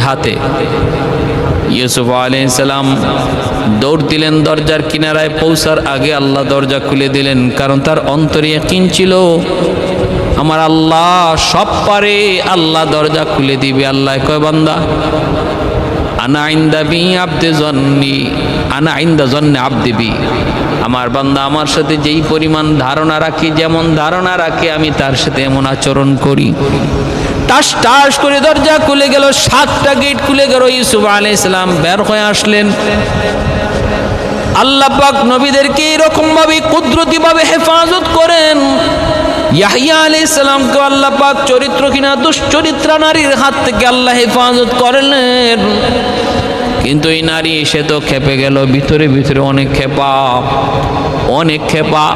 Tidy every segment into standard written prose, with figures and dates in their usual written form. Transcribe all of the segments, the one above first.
হাতে। ইউসুফ আলাইহিস সালাম দৌড় দিলেন দরজার কিনারায়, পৌঁছার আগে আল্লাহ দরজা খুলে দিলেন, কারণ তার অন্তরে ইয়াকিন ছিল আমার আল্লাহ সব পারে, আল্লাহ দরজা খুলে দিবে। আল্লাহ কয় বান্দা আনা ইনদা বি আবদি জন্নি, আনা ইনদা জন্নি আবদি বি, আমার বান্দা আমার সাথে যেই পরিমাণ ধারণা রাখি, যেমন ধারণা রাখে আমি তার সাথে এমন আচরণ করি। টাস টাস করে দরজা খুলে গেল, 7টা গেট খুলে গেল। ইউসুফ আলাইহিস সালাম বের হয়ে আসলেন। আল্লাহ পাক নবীদেরকে এরকম ভাবে কুদরতি ভাবে হেফাজত করেন। ইয়াহইয়া আলাইহিস সালামকে আল্লাহ পাক চরিত্রহীনা দুশ্চরিত্রা নারীর হাত থেকে আল্লাহ হেফাজত করলেন। কিন্তু এই নারী এসে তো খেপে গেল, ভিতরে ভিতরে অনেক খেপা।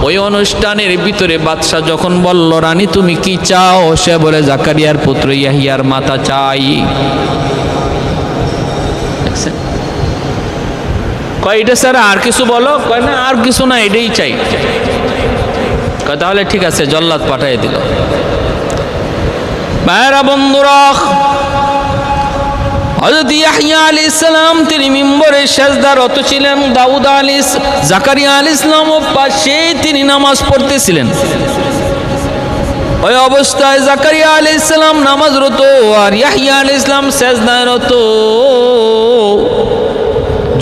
ওই অনুষ্ঠানের ভিতরে বাদশা যখন বলল রানী তুমি কি চাও, সে বলে জাকারিয়ার পুত্র ইয়াহিয়ার মাথা চাই। কয় এটা স্যার আর কিছু বলো? কয় না আর কিছু না, এটাই চাই। কয় তাহলে ঠিক আছে, জল্লাদ পাঠিয়ে দিল। ভাইরা বন্ধুরা, হযরত ইয়াহইয়া আলাইহিস সালাম তিনি মিম্বরে সিজদারত ছিলেন, দাউদ আলাইহিস জাকারিয়া আলাইহিস সালামও পাশে তিনি নামাজ পড়তেছিলেন। ওই অবস্থায় জাকারিয়া আলাইহিস সালাম নামাজরত আর ইয়াহইয়া আলাইহিস সালাম সিজদারত।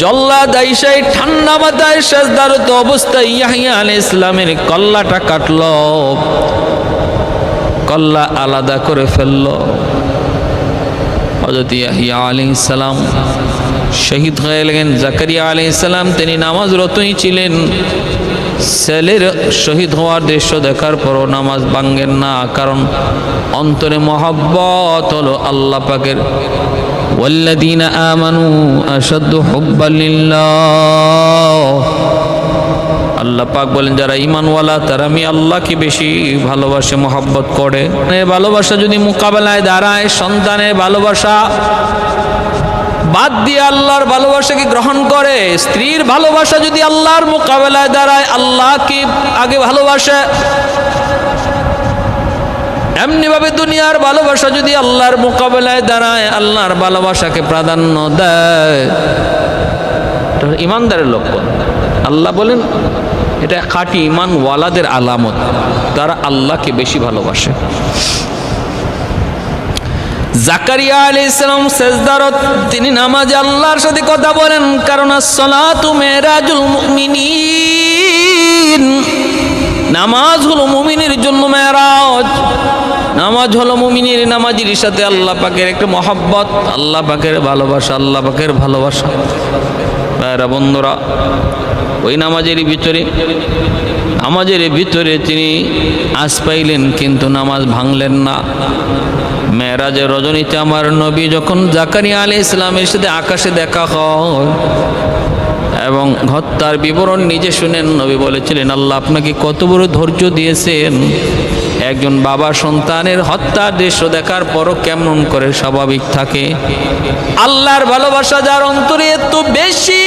জল্লাদ আইসাই ঠান্ডা মাথায় সিজদারত অবস্থায় ইয়াহইয়া আলাইহিস সালামের কল্লাটা কাটলো, কল্লা আলাদা করে ফেললো। হযরত ইয়াহইয়া আলাইহিস সালাম শহীদ হয়ে গেলেন। জাকারিয়া আলাইহিস সালাম তিনি নামাজরতই ছিলেন। ছেলের শহীদ হওয়ার দৃশ্য দেখার পরও নামাজ ভাঙ্গেন না, কারণ অন্তরে মহব্বত হলো আল্লাহ পাকের। ওয়াল্লাযীনা আমানু আশাদ্দু হুব্বান লিল্লাহ, আল্লাহ পাক বলেন যারা ঈমানওয়ালা তারা আমি আল্লাহকে বেশি ভালোবাসে, মহব্বত করে। ভালোবাসা যদি মোকাবেলায় দাঁড়ায়, সন্তানের ভালোবাসা বাদ দিয়ে আল্লাহর ভালোবাসাকে গ্রহণ করে, স্ত্রীর ভালোবাসা যদি আল্লাহর মোকাবেলায় দাঁড়ায়, আল্লাহকে আগে ভালোবাসে, এমনি ভাবে দুনিয়ার ভালোবাসা যদি আল্লাহর মোকাবেলায় দাঁড়ায়, আল্লাহর ভালোবাসাকে প্রাধান্য দেয়, ইমানদারের লক্ষণ। আল্লাহ বলেন এটা খাঁটি ইমান ওয়ালাদের আলামত, তারা আল্লাহকে বেশি ভালোবাসে। জাকারিয়া আলাইহিস সালাম সিজদারত, তিনি নামাজে আল্লাহর সাথে কথা বলেন, কারণ as-সালাতু মিরাজুল মুমিনিন, নামাজ হলো মুমিনের জন্য মেরাজ। নামাজ হলো মুমিনের নামাজির সাথে আল্লাহ পাকের একটা মহব্বত, আল্লাহ পাকের ভালোবাসা, আল্লাহ পাকের ভালোবাসা। ভাইরা বন্ধুরা, ওই নামাজের ভিতরে তিনি আজ পাইলেন, কিন্তু নামাজ ভাঙলেন না। মেরাজের রজনীতে আমার নবী যখন জাকারিয়া আলাইহিস সালামের সাথে আকাশে দেখা হয় এবং হত্যার বিবরণ নিজে শুনেন, নবী বলেছিলেন আল্লাহ আপনাকে কত বড় ধৈর্য দিয়েছেন। একজন বাবা সন্তানের হত্যার দৃশ্য দেখার পরও কেমন করে স্বাভাবিক থাকে। আল্লাহর ভালোবাসা যার অন্তরে এত বেশি,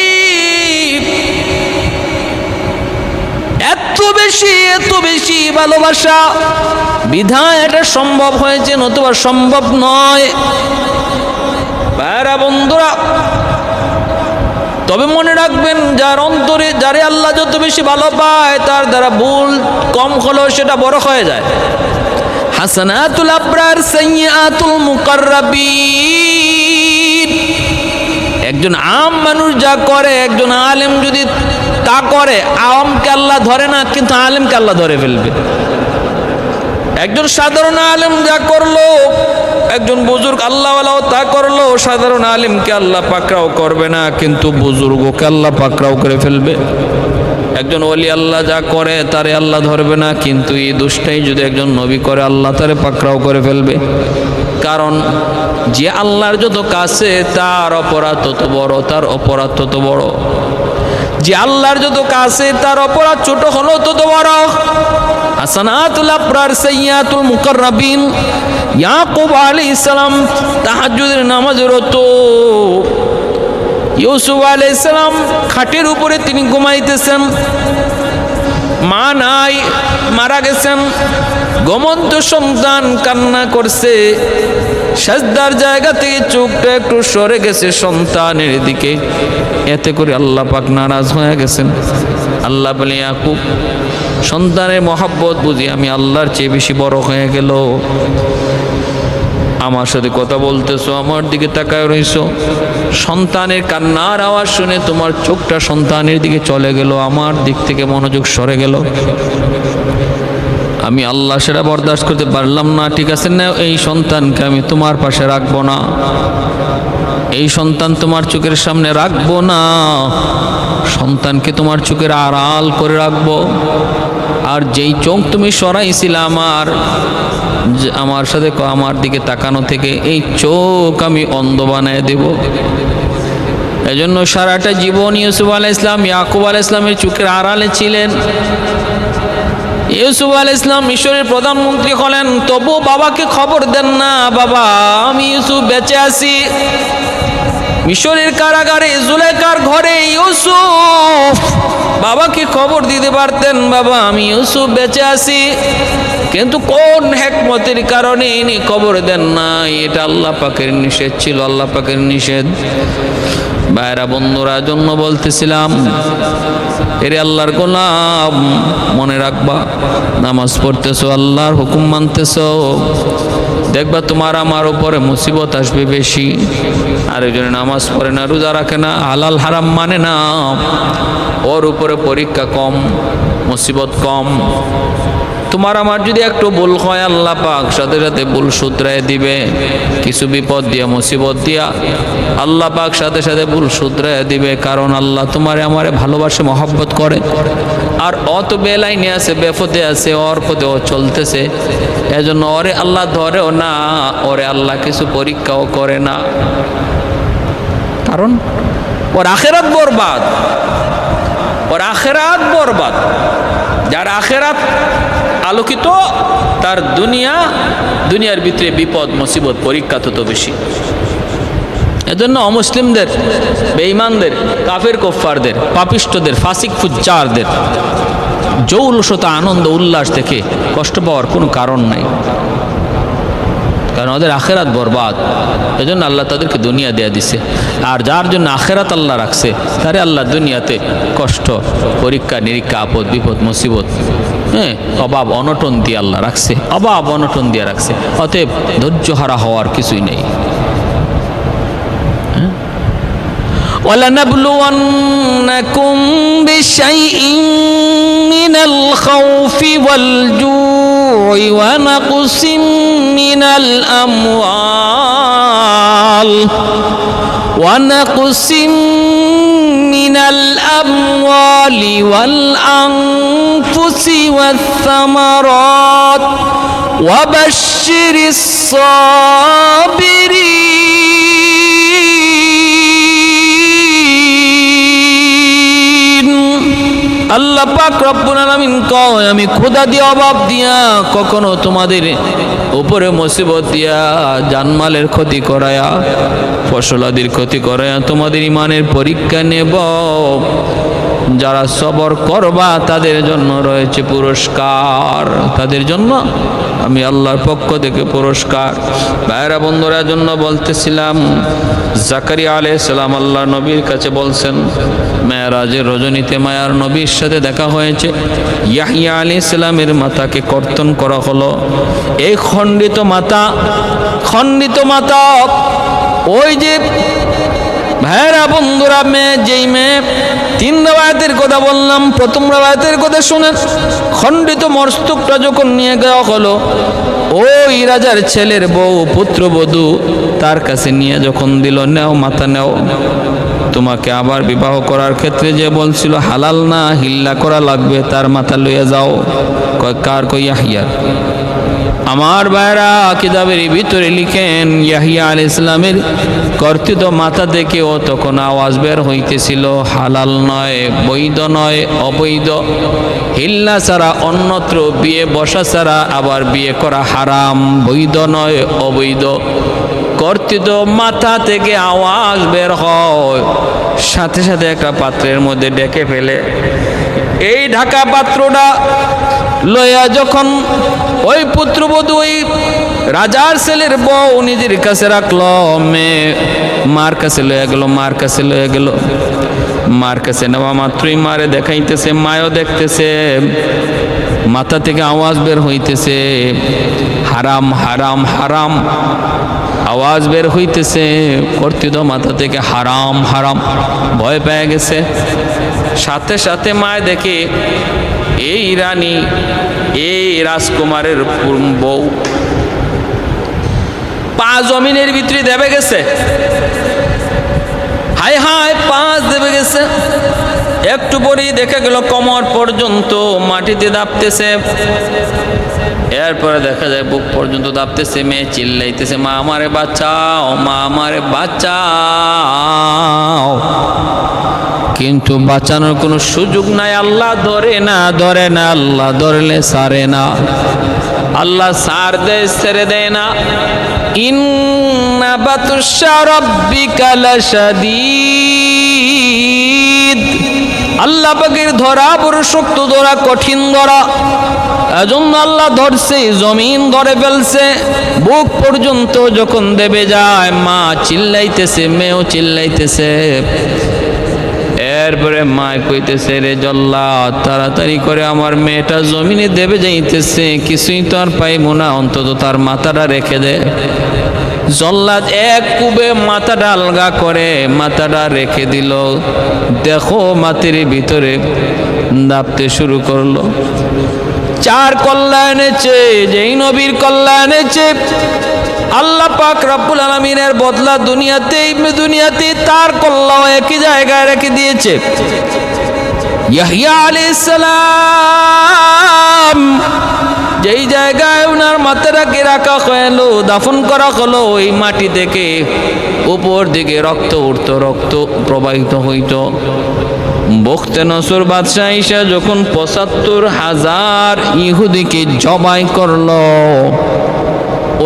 এত বেশি ভালোবাসা, বিধায় এটা সম্ভব হয়েছে, নতুবা সম্ভব নয়। ভাইরা বন্ধুরা, তবে মনে রাখবেন যার অন্তরে যারে আল্লাহ যত বেশি ভালো পায়, তার দ্বারা ভুল কম হলেও সেটা বড় হয়ে যায়। হাসানাতুল আবরার সাইয়্যাতুল মুকাররাবিন, একজন আম মানুষ যা করে, একজন আলেম যদি তা করে, আওয়ামকে আল্লাহ ধরে না, কিন্তু আলেমকে আল্লাহ ধরে ফেলবে। একজন সাধারণ আলেম যা করলো, একজন বুজুর্গ আল্লাহওয়ালাও তা করলো, সাধারণ আলেমকে আল্লাহ পাকড়াও করবে না, কিন্তু বুজুর্গকে আল্লাহ পাকড়াও করে ফেলবে। একজন ওলি আল্লাহ যা করে তারে আল্লাহ ধরবে না, কিন্তু এই দুষ্টাই যদি একজন নবী করে, আল্লাহ তারে পাকড়াও করে ফেলবে। কারণ যে আল্লাহর যত কাছে তার অপরাধ তত বড়, তার অপরাধ তত বড়। যে আল্লাহর যত কাছে তার অপরাধ ছোট হলো তত বড়। হাসানাতুল আবরার সাইয়্যাতুল মুকাররাবিন, ইয়াকুব আলাইহিস সালাম তাহাজ্জুদের নামাজে রত, ইউসুফ আলাইহিস সালাম খাটের উপরে তিনি ঘুমাইতেছেন, মা নাই, মারা গেছেন, ঘুমন্ত সন্তান কান্না করছে, সাজদার জায়গা থেকে চোখটা একটু সরে গেছে সন্তানের দিকে, এতে করে আল্লাহ পাক নারাজ হয়ে গেছেন। আল্লাহ বলে ইয়াকুব, সন্তানের মহব্বত বুঝি আমি আল্লাহর চেয়ে বেশি বড় হয়ে গেল? আমার সাথে কথা বলতেছো, আমার দিকে তাকায় রইছো, সন্তানের কান্নার আওয়াজ শুনে তোমার চোখটা সন্তানের দিকে চলে গেল, আমার দিক থেকে মনোযোগ সরে গেল। আমি আল্লাহ সেটা বরদাস্ত করতে পারলাম না। ঠিক আছে না, এই সন্তানকে আমি তোমার পাশে রাখবো না, এই সন্তান তোমার চোখের সামনে রাখবো না, সন্তানকে তোমার চোখের আড়াল করে রাখবো। আর যেই চোখ তুমি সরাইছিলে আমার সাথে আমার দিকে তাকানো থেকে, এই চোখ আমি অন্ধ বানায় দেব। এজন্য সারাটা জীবন ইউসুফ আলাইহিস সালাম ইয়াকুব আলাইহিস সালামের চোখের আড়ালে ছিলেন। ইউসুফ আলাইহিস সালাম মিশরের প্রধানমন্ত্রী হলেন, তবু বাবাকে খবর দেন না, বাবা আমি ইউসুফ বেঁচে আছি। মিশরের কারাগারে জুলেখার ঘরে ইউসুফ বাবাকে খবর দিতে পারতেন, বাবা আমি ইউসুফ বেঁচে আছি, কিন্তু কোন হিকমতের কারণে ইনি খবর দেন না, এটা আল্লাহ পাকের নিষেধ ছিল, আল্লাহ পাকের নিষেধ। ভাইরা বন্ধুরা, জন্য বলতেছিলাম, এরে আল্লাহর গোলাম মনে রাখবা, নামাজ পড়তেছো, আল্লাহর হুকুম মানতেছো, দেখবা তোমার আমার উপরে মুসিবত আসবে বেশি। আরেকজনে নামাজ পড়ে না, রোজা রাখে না, হালাল হারাম মানে না, ওর উপরে পরীক্ষা কম, মুসিবত কম। তোমার আমার যদি একটু ভুল হয়, আল্লাহ পাক সাথে সাথে ভুল শুধরায় দিবে। কিছু বিপদ দিয়া মুসিবত দিয়া আল্লাহ পাক সাথে সাথে ভুল শুধরায় দিবে, কারণ আল্লাহ তোমারে আমারে ভালোবাসে, মহব্বত করে। আর অত বেলাইনে আছে, বেপথে আছে, ওর পথে ও চলতেছে, এজন্য ওরে আল্লাহ ধরেও না, ওরে আল্লাহ কিছু পরীক্ষাও করে না, কারণ ওর আখেরাত বরবাদ, ওর আখেরাত বরবাদ। যার আখেরাত আলোকিত, তার দুনিয়ার ভিতরে বিপদ মুসিবত পরীক্ষা তত বেশি। এজন্য অমুসলিমদের, বেঈমানদের, কাফের কুফফারদের, পাপিষ্ঠদের, ফাসিক ফুজ্জারদের জৌলসতা আনন্দ উল্লাস দেখে কষ্ট পাওয়ার কোনো কারণ নাই, কারণ ওদের আখেরাত বরবাদ। এজন্য আল্লাহ তাদেরকে দুনিয়া দেয়া দিছে। আর যার জন্য আখেরাত আল্লাহ রাখছে, তারে আল্লাহ দুনিয়াতে কষ্ট, পরীক্ষা নিরীক্ষা, আপদ বিপদ মুসিবত, অভাব অনটন দিয়ে আল্লাহ রাখছে, অভাব অনটন দিয়ে রাখছে। অতএব ধৈর্য হারা হওয়ার কিছুই নেই। وَلَنَبْلُوَنَّكُمْ بِشَيْءٍ مِّنَ الْخَوْفِ وَالْجُوعِ وَنَقْصٍ مِّنَ الْأَمْوَالِ وَالْأَنفُسِ وَالثَّمَرَاتِ وَبَشِّرِ الصَّابِرِينَ। আল্লাহ পাক রব্বুল আলামিন কয়, আমি খোদা দিয়ে অভাব দিয়া, কখনো তোমাদের উপরে মুসিবত দিয়া, জানমালের ক্ষতি করায়া, ফসলাদির ক্ষতি করায়া তোমাদের ইমানের পরীক্ষা নেব। যারা সবর করবা তাদের জন্য রয়েছে পুরস্কার, তাদের জন্য আমি আল্লাহর পক্ষ থেকে পুরস্কার। ভাইরা বন্ধুরা, জন্য বলতেছিলাম, জাকারিয়া আলাইহিস সালাম আল্লাহ নবীর কাছে বলছেন, মেরাজের রজনীতে মায়ার নবীর সাথে দেখা হয়েছে। ইয়াহইয়া আলাইহিস সালামের মাথাকে কর্তন করা হলো। এই খণ্ডিত মাথা ওই যে ভাইরা বন্ধুরা, যেই মেয়ে 3 রাওয়ায়াতের কথা বললাম, প্রথম রাওয়ায়াতের কথা শুনেন। খণ্ডিত মস্তকটা যখন নিয়ে যাওয়া হলো, ওই রাজার ছেলের বউ, পুত্রবধূ তার কাছে নিয়ে যখন দিল, নেও মাথা নেও, তোমাকে আবার বিবাহ করার ক্ষেত্রে যে বলছিল হালাল না, হিল্লা করা লাগবে, তার মাথা লইয়া যাও। কার? কই ইয়াহইয়া। আমার ভাইরা কিতাবের ভিতরে লিখেন, ইয়াহইয়া আলাইহিস সালামের কর্তিত মাথা থেকে ও তখন আওয়াজ বের হইতেছিল, হালাল নয়, বৈধ নয়, অবৈধ। হিল্লা ছাড়া অন্যত্র বিয়ে বসা ছাড়া আবার বিয়ে করা হারাম, বৈধ নয়, অবৈধ। কর্তিত মাথা থেকে আওয়াজ বের হয়, সাথে সাথে একটা পাত্রের মধ্যে ডেকে ফেলে। এই ঢাকা পাত্রটা লইয়া যখন ওই পুত্রবধূ ওই রাজার ছেলের বউ নিজের কাছে রাখলো, মেয়ে মার কাছে লয়ে গেল, মার কাছে লয়ে গেল। মার কাছে নেওয়া মাত্রই মারে দেখাইতেছে, মায়ও দেখতেছে, মাথা থেকে আওয়াজ বের হইতেছে, হারাম হারাম হারাম আওয়াজ বের হইতেছে, করতে দাও মাথা থেকে, হারাম হারাম। ভয় পেয়ে গেছে। সাথে সাথে মায় দেখে এই রানী, এই রাজকুমারের বউ পা জমিনের ভিতরে দেবে গেছে। হায় হায়, পা দেবে গেছে। একটু পরেই দেখা গেল কোমর পর্যন্ত মাটিতে দাপতেছে। এরপরে দেখা যায় বুক পর্যন্ত দাপতেছে। মেয়ে চিল্লাইতেছে, মা আমারে বাঁচাও, মা আমারে বাঁচাও। কিন্তু বাঁচানোর কোনো সুযোগ নাই। আল্লাহ ধরে না, ধরে না, আল্লাহ ধরলে ছাড়ে না, আল্লাহ ছাড় দেয়, ছেড়ে দেয় না। ইন্না বাতুশা রাব্বিকা লাশাদীদ। আল্লাহ পাকের ধরা বড় শক্ত ধরা, কঠিন ধরা। এজন্য আল্লাহ ধরছে, জমিন ধরে ফেলছে। বুক পর্যন্ত যখন দেবে যায়, মা চিল্লাইতেছে, মেয়েও চিল্লাইতেছে। এরপরে মা কইতেছে, রে জল্লাদ, তাড়াতাড়ি করে আমার মেয়েটা জমিনে দেবে যাইতেছে, কিছুই তো আর পাইব না, অন্তত তার মাথাটা রেখে দে। জল্লাদ এক কুবে মাথাটা আলগা করে মাথাটা রেখে দিল। দেখো মাটির ভিতরে দাপতে শুরু করলো। চার কল্লা এনেছে, যেই নবীর কল্লা এনেছে আল্লাহ পাক রব্বুল আলামিনের বদলা দুনিয়াতে তার কল্লাও একই জায়গায় রেখে দিয়েছে। ইয়াহইয়া আলাইহিস সালাম যেই জায়গায় ওনার মাথাটাকে রাখা হলো, দাফন করা হলো, ওই মাটি থেকে উপর দিকে রক্ত উঠতো, রক্ত প্রবাহিত হইত। বখতে নসর বাদশাহ ঈসা যখন ৭৫,০০০ ইহুদিকে জবাই করলো,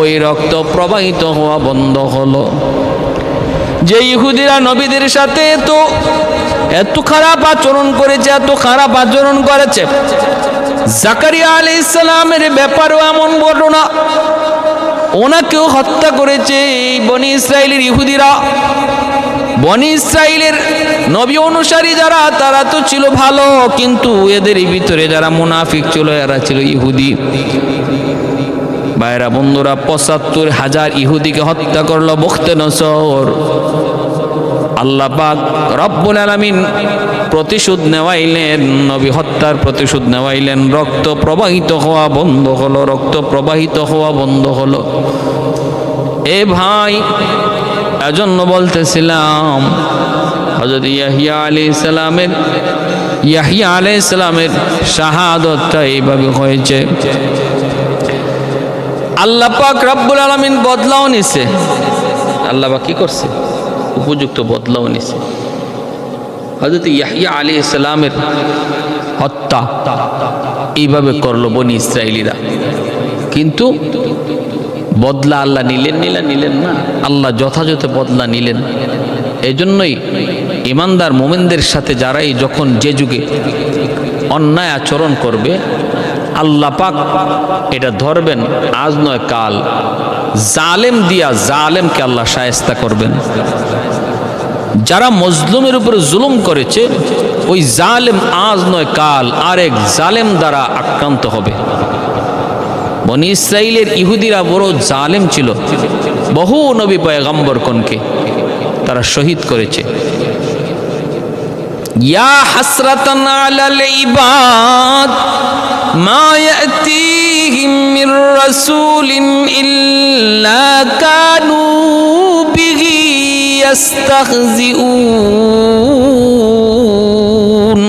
ওই রক্ত প্রবাহিত হওয়া বন্ধ হলো। যে ইহুদিরা নবীদের সাথে এত খারাপ আচরণ করেছে, এত খারাপ আচরণ করেছে, জাকারিয়া আলাইহিস সালামের ব্যাপারেও এমন ঘটনা, ওনাকেও হত্যা করেছে এই বনি ইসরাইলের ইহুদিরা। বনি ইসরাইলের নবী অনুসারী যারা, তারা তো ছিল ভালো, কিন্তু এদের ভিতরে যারা মুনাফিক ছিল, এরা ছিল ইহুদি। ভাইরা বন্ধুরা, ৭৫,০০০ ইহুদিকে হত্যা করলো বখতে নসর। আল্লাহ পাক রব্বুল আলামিন প্রতিশোধ নেওয়াইলেন, নবী হত্যার প্রতিশোধ নেওয়াইলেন। রক্ত প্রবাহিত হওয়া বন্ধ হলো, রক্ত প্রবাহিত হওয়া বন্ধ হলো। এ ভাই, এজন্য বলতেছিলাম হযরত ইয়াহইয়া আলাইহিস সালামের শাহাদাতটা এইভাবে হয়েছে। আল্লাহ পাক রব্বুল আলামিন বদলাও নিছে। আল্লাহ পাক কি করছে? উপযুক্ত বদলাও নিছে। হযরত ইয়াহইয়া আলাইহিস সালামের হত্যা এইভাবে করলো বনি ইসরাইলীরা, কিন্তু বদলা আল্লাহ নিলেন না। আল্লাহ যথাযথ বদলা নিলেন। এই জন্যই ইমানদার মোমেনদের সাথে যারাই যখন যে যুগে অন্যায় আচরণ করবে, আল্লাহ পাক এটা ধরবেন, আজ নয় কাল। জালেম দিয়া জালেমকে আল্লাহ শায়েস্তা করবেন। যারা মজলুমের উপরে জুলুম করেছে, ওই জালেম আজ নয় কাল আরেক জালেম দ্বারা আক্রান্ত হবে। বনি ইসরাইলের ইহুদিরা বড় জালেম ছিল, বহু নবী পয়গম্বরগণকে তারা শহীদ করেছে। ইয়া হাসরাতান আলাল ইবাদ মা ইয়াতিহিম মির রাসূলিন ইল্লা কানু বিহি ইস্তাহজিউন।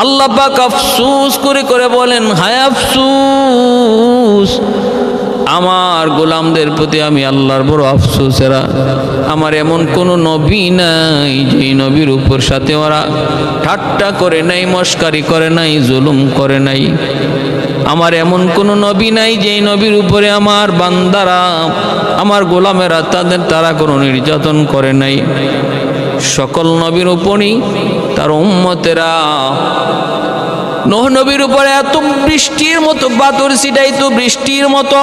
আল্লাহ পাক আফসোস করে করে বলেন, হায় আফসোস, আমার গোলামদের প্রতি আমি আল্লাহর বড় আফসোস। এরা আমার এমন কোনো নবী নাই যে নবীর উপর সাথে ওরা ঠাট্টা করে নাই, মস্কারি করে নাই, জুলুম করে নাই। আমার এমন কোনো নবী নাই যে নবীর উপরে আমার বান্দারা, আমার গোলামেরা তারা কোনো নির্যাতন করে নাই। সকল নবীর উপরই তার উম্মতেরা নূহ নবীর উপরে এত বৃষ্টির মতো পাথর ছিটাইতো, বৃষ্টির মতো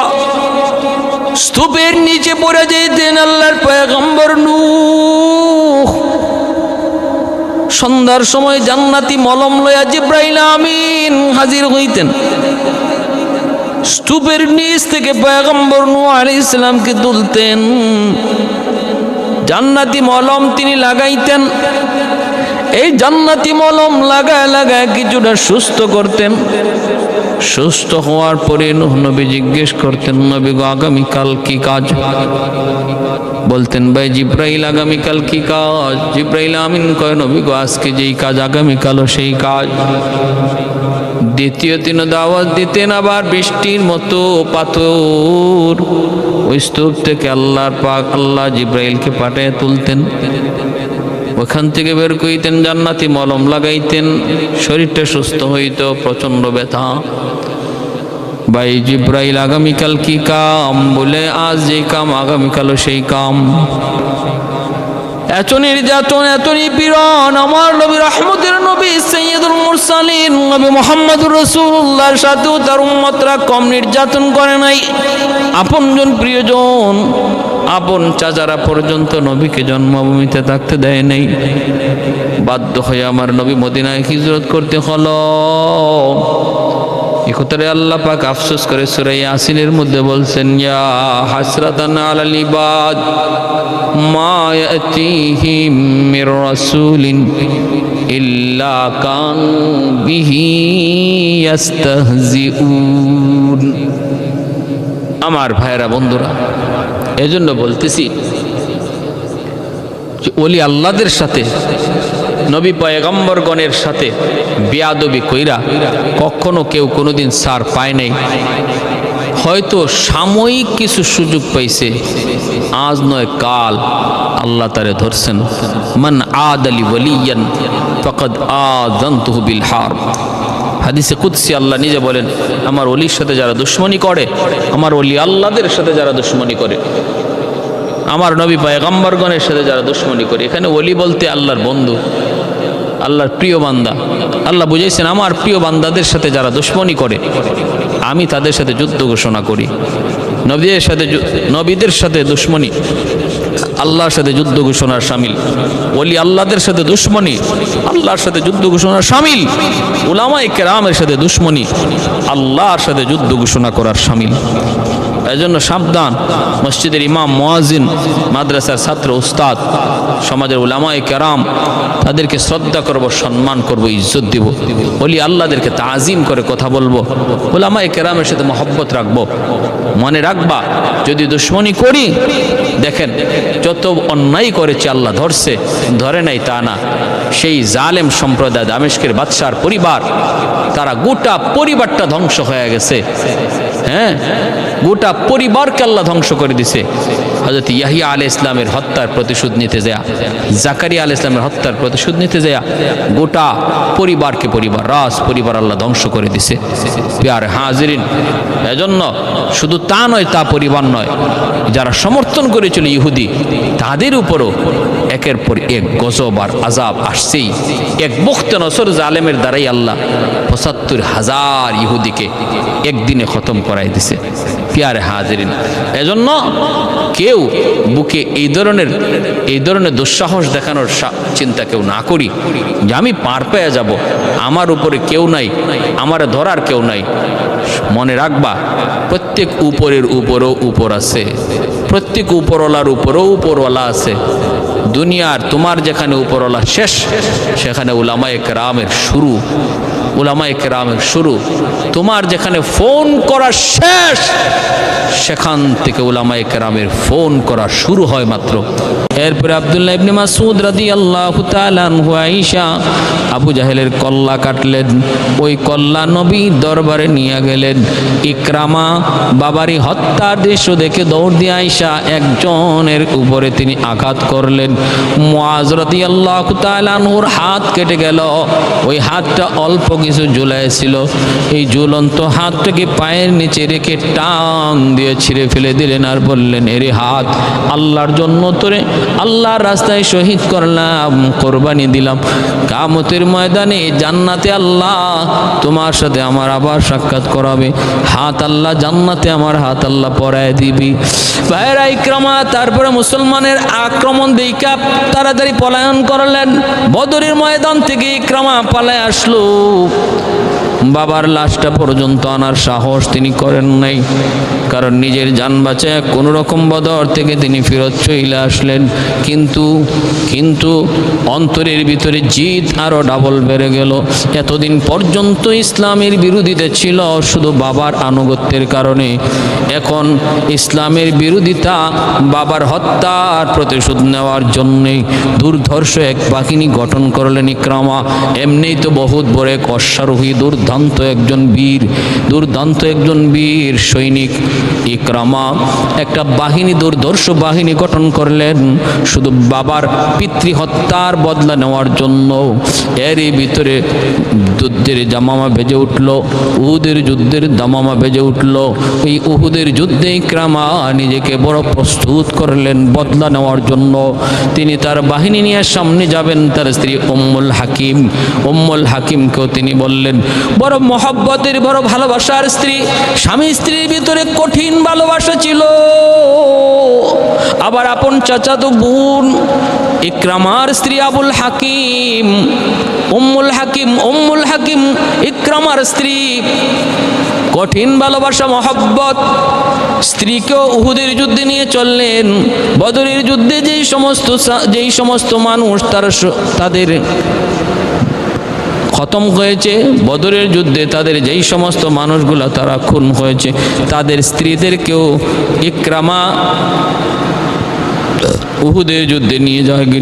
স্তূপের নিচে পড়ে যেতেন আল্লাহর পয়গম্বর নূহ। সন্ধ্যার সময় জান্নাতি মলম লইয়া জিব্রাইল আমিন হাজির হইতেন। স্তূপের নিচ থেকে পয়গম্বর নূহ আলাইহিস সালামকে তুলতেন, জান্নাতি মলম তিনি লাগাইতেন। এই জান্নাতি মলম লাগায় লাগায় কিছুটা সুস্থ করতেন। সুস্থ হওয়ার পরে নূহ নবী জিজ্ঞেস করতেন, নবী গো আগামীকাল কি কাজ? বলতেন, ভাই জিব্রাইল আগামীকাল কি কাজ? জিব্রাইল আমিন কয়, নবী গো আজকে যেই কাজ আগামীকালও সেই কাজ। দ্বিতীয় দিনও দাওয়াত দিতেন, আবার বৃষ্টির মতো পাথর ওই স্তূপ থেকে আল্লাহর পাক আল্লাহ জিব্রাইলকে পাঠিয়ে তুলতেন, ওখান থেকে বের করিতেন, জান্নাতি মলম লাগাইতেন, শরীরটা সুস্থ হইত। প্রচন্ড ব্যথা। ভাই জিব্রাইল আগামীকাল কি কাম? বলে আজ যে কাম আগামীকালও সেই কাম। এত নির্যাতন, এত নিপীড়ন আমার নবী রহমতের নবী সাইয়্যিদুল মুরসালিন নবী মুহাম্মদুর রাসূলুল্লাহর সাথেও তার উম্মতরা কম নির্যাতন করে নাই। আপনজন প্রিয়জন আপন চাচারা পর্যন্ত নবীকে জন্মভূমিতে থাকতে দেয় নাই। বাধ্য হয়ে আমার নবী মদিনায় হিজরত করতে হলো। একথারে আল্লাহ পাক আফসোস করে সূরা ইয়াসিনের মধ্যে বলছেন, ইয়া হাসরাতান আলাল ইবাদ মা ইয়াতিহিম মির রাসূলিন ইল্লা কান বিহি ইস্তাহজিউন। আমার ভাইরা বন্ধুরা, এজন্য বলতেছি যে ওলি আল্লাহদের সাথে নবী পয়গম্বরগণের সাথে বেয়াদবি কইরা কখনো কেউ কোনোদিন সার পায় নাই। হয়তো সাময়িক কিছু সুযোগ পাইছে, আজ নয় কাল আল্লাহ তারে ধরছেন। মান আদালি ওয়ালিয়ান ফাকাদ আযানতুহু বিল হারব। হাদিসে কুদসি আল্লাহ নিজে বলেন, আমার ওলির সাথে যারা দুশমনি করে, আমার ওলি আল্লাহদের সাথে যারা দুশমনি করে, আমার নবী পয়গম্বরগণের সাথে যারা দুশমনি করে, এখানে ওলি বলতে আল্লাহর বন্ধু, আল্লাহর প্রিয় বান্দা। আল্লাহ বুঝাইছেন, আমার প্রিয় বান্দাদের সাথে যারা দুশমনি করে আমি তাদের সাথে যুদ্ধ ঘোষণা করি। নবীদের সাথে দুশমনি আল্লাহর সাথে যুদ্ধ ঘোষণার শামিল। ওলি আল্লাহদের সাথে দুশমনি আল্লাহর সাথে যুদ্ধ ঘোষণার শামিল। উলামায়ে কেরামের সাথে দুশমনি আল্লাহর সাথে যুদ্ধ ঘোষণা করার শামিল। এজন্য সাবধান। মসজিদের ইমাম, মুয়াজ্জিন, মাদ্রাসার ছাত্র, উস্তাদ, সমাজের উলামায়ে কেরাম, তাদেরকে শ্রদ্ধা করব, সম্মান করব, ইজ্জত দিব। ওলি আল্লাহদেরকে তাজিম করে কথা বলবো, উলামায়ে কেরামের সাথে মহব্বত রাখবো। মনে রাখবা, যদি দুশমনি করি, দেখেন যত অন্যায় করেছে আল্লাহ ধরছে, ধরে নাই তা না। সেই জালেম সম্প্রদায় দামেস্কের বাদশার পরিবার, তারা গোটা পরিবারটা ধ্বংস হয়ে গেছে। হ্যাঁ, গোটা পরিবারকে আল্লাহ ধ্বংস করে দিছে। হযরত ইয়াহিয়া আলাইহিস সালামের হত্যার প্রতিশোধ নিতে যায়, জাকারিয়া আলাইহিস সালামের হত্যার প্রতিশোধ নিতে যায়, গোটা পরিবারকে রাজ পরিবার আল্লাহ ধ্বংস করে দিছে। প্রিয় হাজিরিন, এজন্য শুধু তা নয়, তা পরিবার নয়, যারা সমর্থন করেছিল ইহুদি, তাদের উপরও একের পর এক গজব আর আযাব আসছেই। এক বুখতে নসর জালেমের দ্বারাই আল্লাহ ৭৫,০০০ ইহুদিকে একদিনে খতম করাই দিছে। প্রিয় হাজিরিন, এজন্য কেউ বুকে এই ধরনের দুঃসাহস দেখানোর চিন্তা কেউ না করি যে আমি পার পেয়ে যাব, আমার উপরে কেউ নাই, আমার ধরার কেউ নাই। মনে রাখবা, প্রত্যেক উপরের উপরও উপর আছে, প্রত্যেক উপরওয়ালার উপরও উপরওয়ালা আছে। দুনিয়ার তোমার যেখানে উপরওয়ালা শেষ, সেখানে উলামায়ে কেরামের শুরু। উলামায়ে কেরামের শুরু। তোমার যেখানে ফোন করা শেষ, সেখান থেকে উলামায়ে কেরামের ফোন করা শুরু হয় মাত্র। এরপরে আব্দুল্লাহ ইবনে মাসউদ রাদিয়াল্লাহু তাআলা আনহু আয়েশা আবু জাহেলের কল্লা কাটলেন, ওই কল্লা নবীর দরবারে নিয়ে গেলেন। ইকরামা বাবারি হত্যার দৃশ্য দেখে দৌড় দিয়ে আয়েশা একজনের উপরে তিনি আঘাত করলেন। মুআজ রাদিয়াল্লাহু তাআলা আনহুর হাত কেটে গেল। ওই হাতটা অল্প কিছু ঝুলাইছিল, এই ঝুলন্ত হাতটাকে পায়ের নিচে রেখে টান দিয়ে ছিঁড়ে ফেলে দিলেন আর বললেন, এরে হাত, আল্লাহর জন্য তোরে আল্লাহর রাস্তায় শহীদ করলাম, কোরবানি দিলাম। কিয়ামতের ময়দানে জান্নাতে আল্লাহ তোমার সাথে আমার আবার সাক্ষাৎ করাবে। হাত আল্লাহ জান্নাতে আমার হাত আল্লাহ পরায় দিবি। ভাইরা, ইকরামা তারপরে মুসলমানের আক্রমণ দেখা তাড়াতাড়ি পলায়ন করলেন। বদরের ময়দান থেকে ইকরামা পালায় আসলো। বাবার লাশটা পর্যন্ত আনার সাহস তিনি করেন নাই, কারণ নিজের জান বাঁচায় কোনো রকম বদর থেকে তিনি ফেরত চলে আসলেন। কিন্তু অন্তরের ভিতরে জিদ আরো ডাবল বেড়ে গেল। এতদিন পর্যন্ত ইসলামের বিরোধিতা ছিল শুধু বাবার আনুগত্যের কারণে, এখন ইসলামের বিরোধিতা বাবার হত্যার প্রতিশোধ নেওয়ার জন্যে দুর্ধর্ষ এক বাহিনী গঠন করলেন ইকরামা। এমনিই তো বহুত বড় এক অশ্বারোহী, দুর্দান্ত একজন বীর সৈনিক ইকরামা একটা বাহিনী, দুর্ধর্ষ বাহিনী গঠন করলেন শুধু বাবার পিতৃ হত্যার বদলা নেওয়ার জন্য। এরই ভিতরে যুদ্ধের দামামা বেজে উঠল, উহুদের যুদ্ধের দামামা বেজে উঠল। এই উহুদের যুদ্ধে ইকরামা নিজেকে বড় প্রস্তুত করলেন বদলা নেওয়ার জন্য। তিনি তার বাহিনী নিয়ে সামনে যাবেন। তার স্ত্রী উম্মুল হাকিমকেও তিনি বললেন, বড় মহব্বতের, বড় ভালোবাসার স্ত্রী, স্বামী স্ত্রীর ভিতরে কঠিন ভালোবাসা ছিল। আবার আপন চাচাতো বোন ইকরামার স্ত্রী আবুল হাকিম, উম্মুল হাকিম ইকরামার স্ত্রী, কঠিন ভালোবাসা মহব্বত। স্ত্রীকেও উহুদের যুদ্ধে নিয়ে চললেন। বদরের যুদ্ধে যেই সমস্ত মানুষ তাদের খতম হয়েছে, বদরের যুদ্ধে তাদের যেই সমস্ত মানুষগুলো তারা খুন হয়েছে, তাদের স্ত্রীদেরকেও ইকরামা উহুদের যুদ্ধে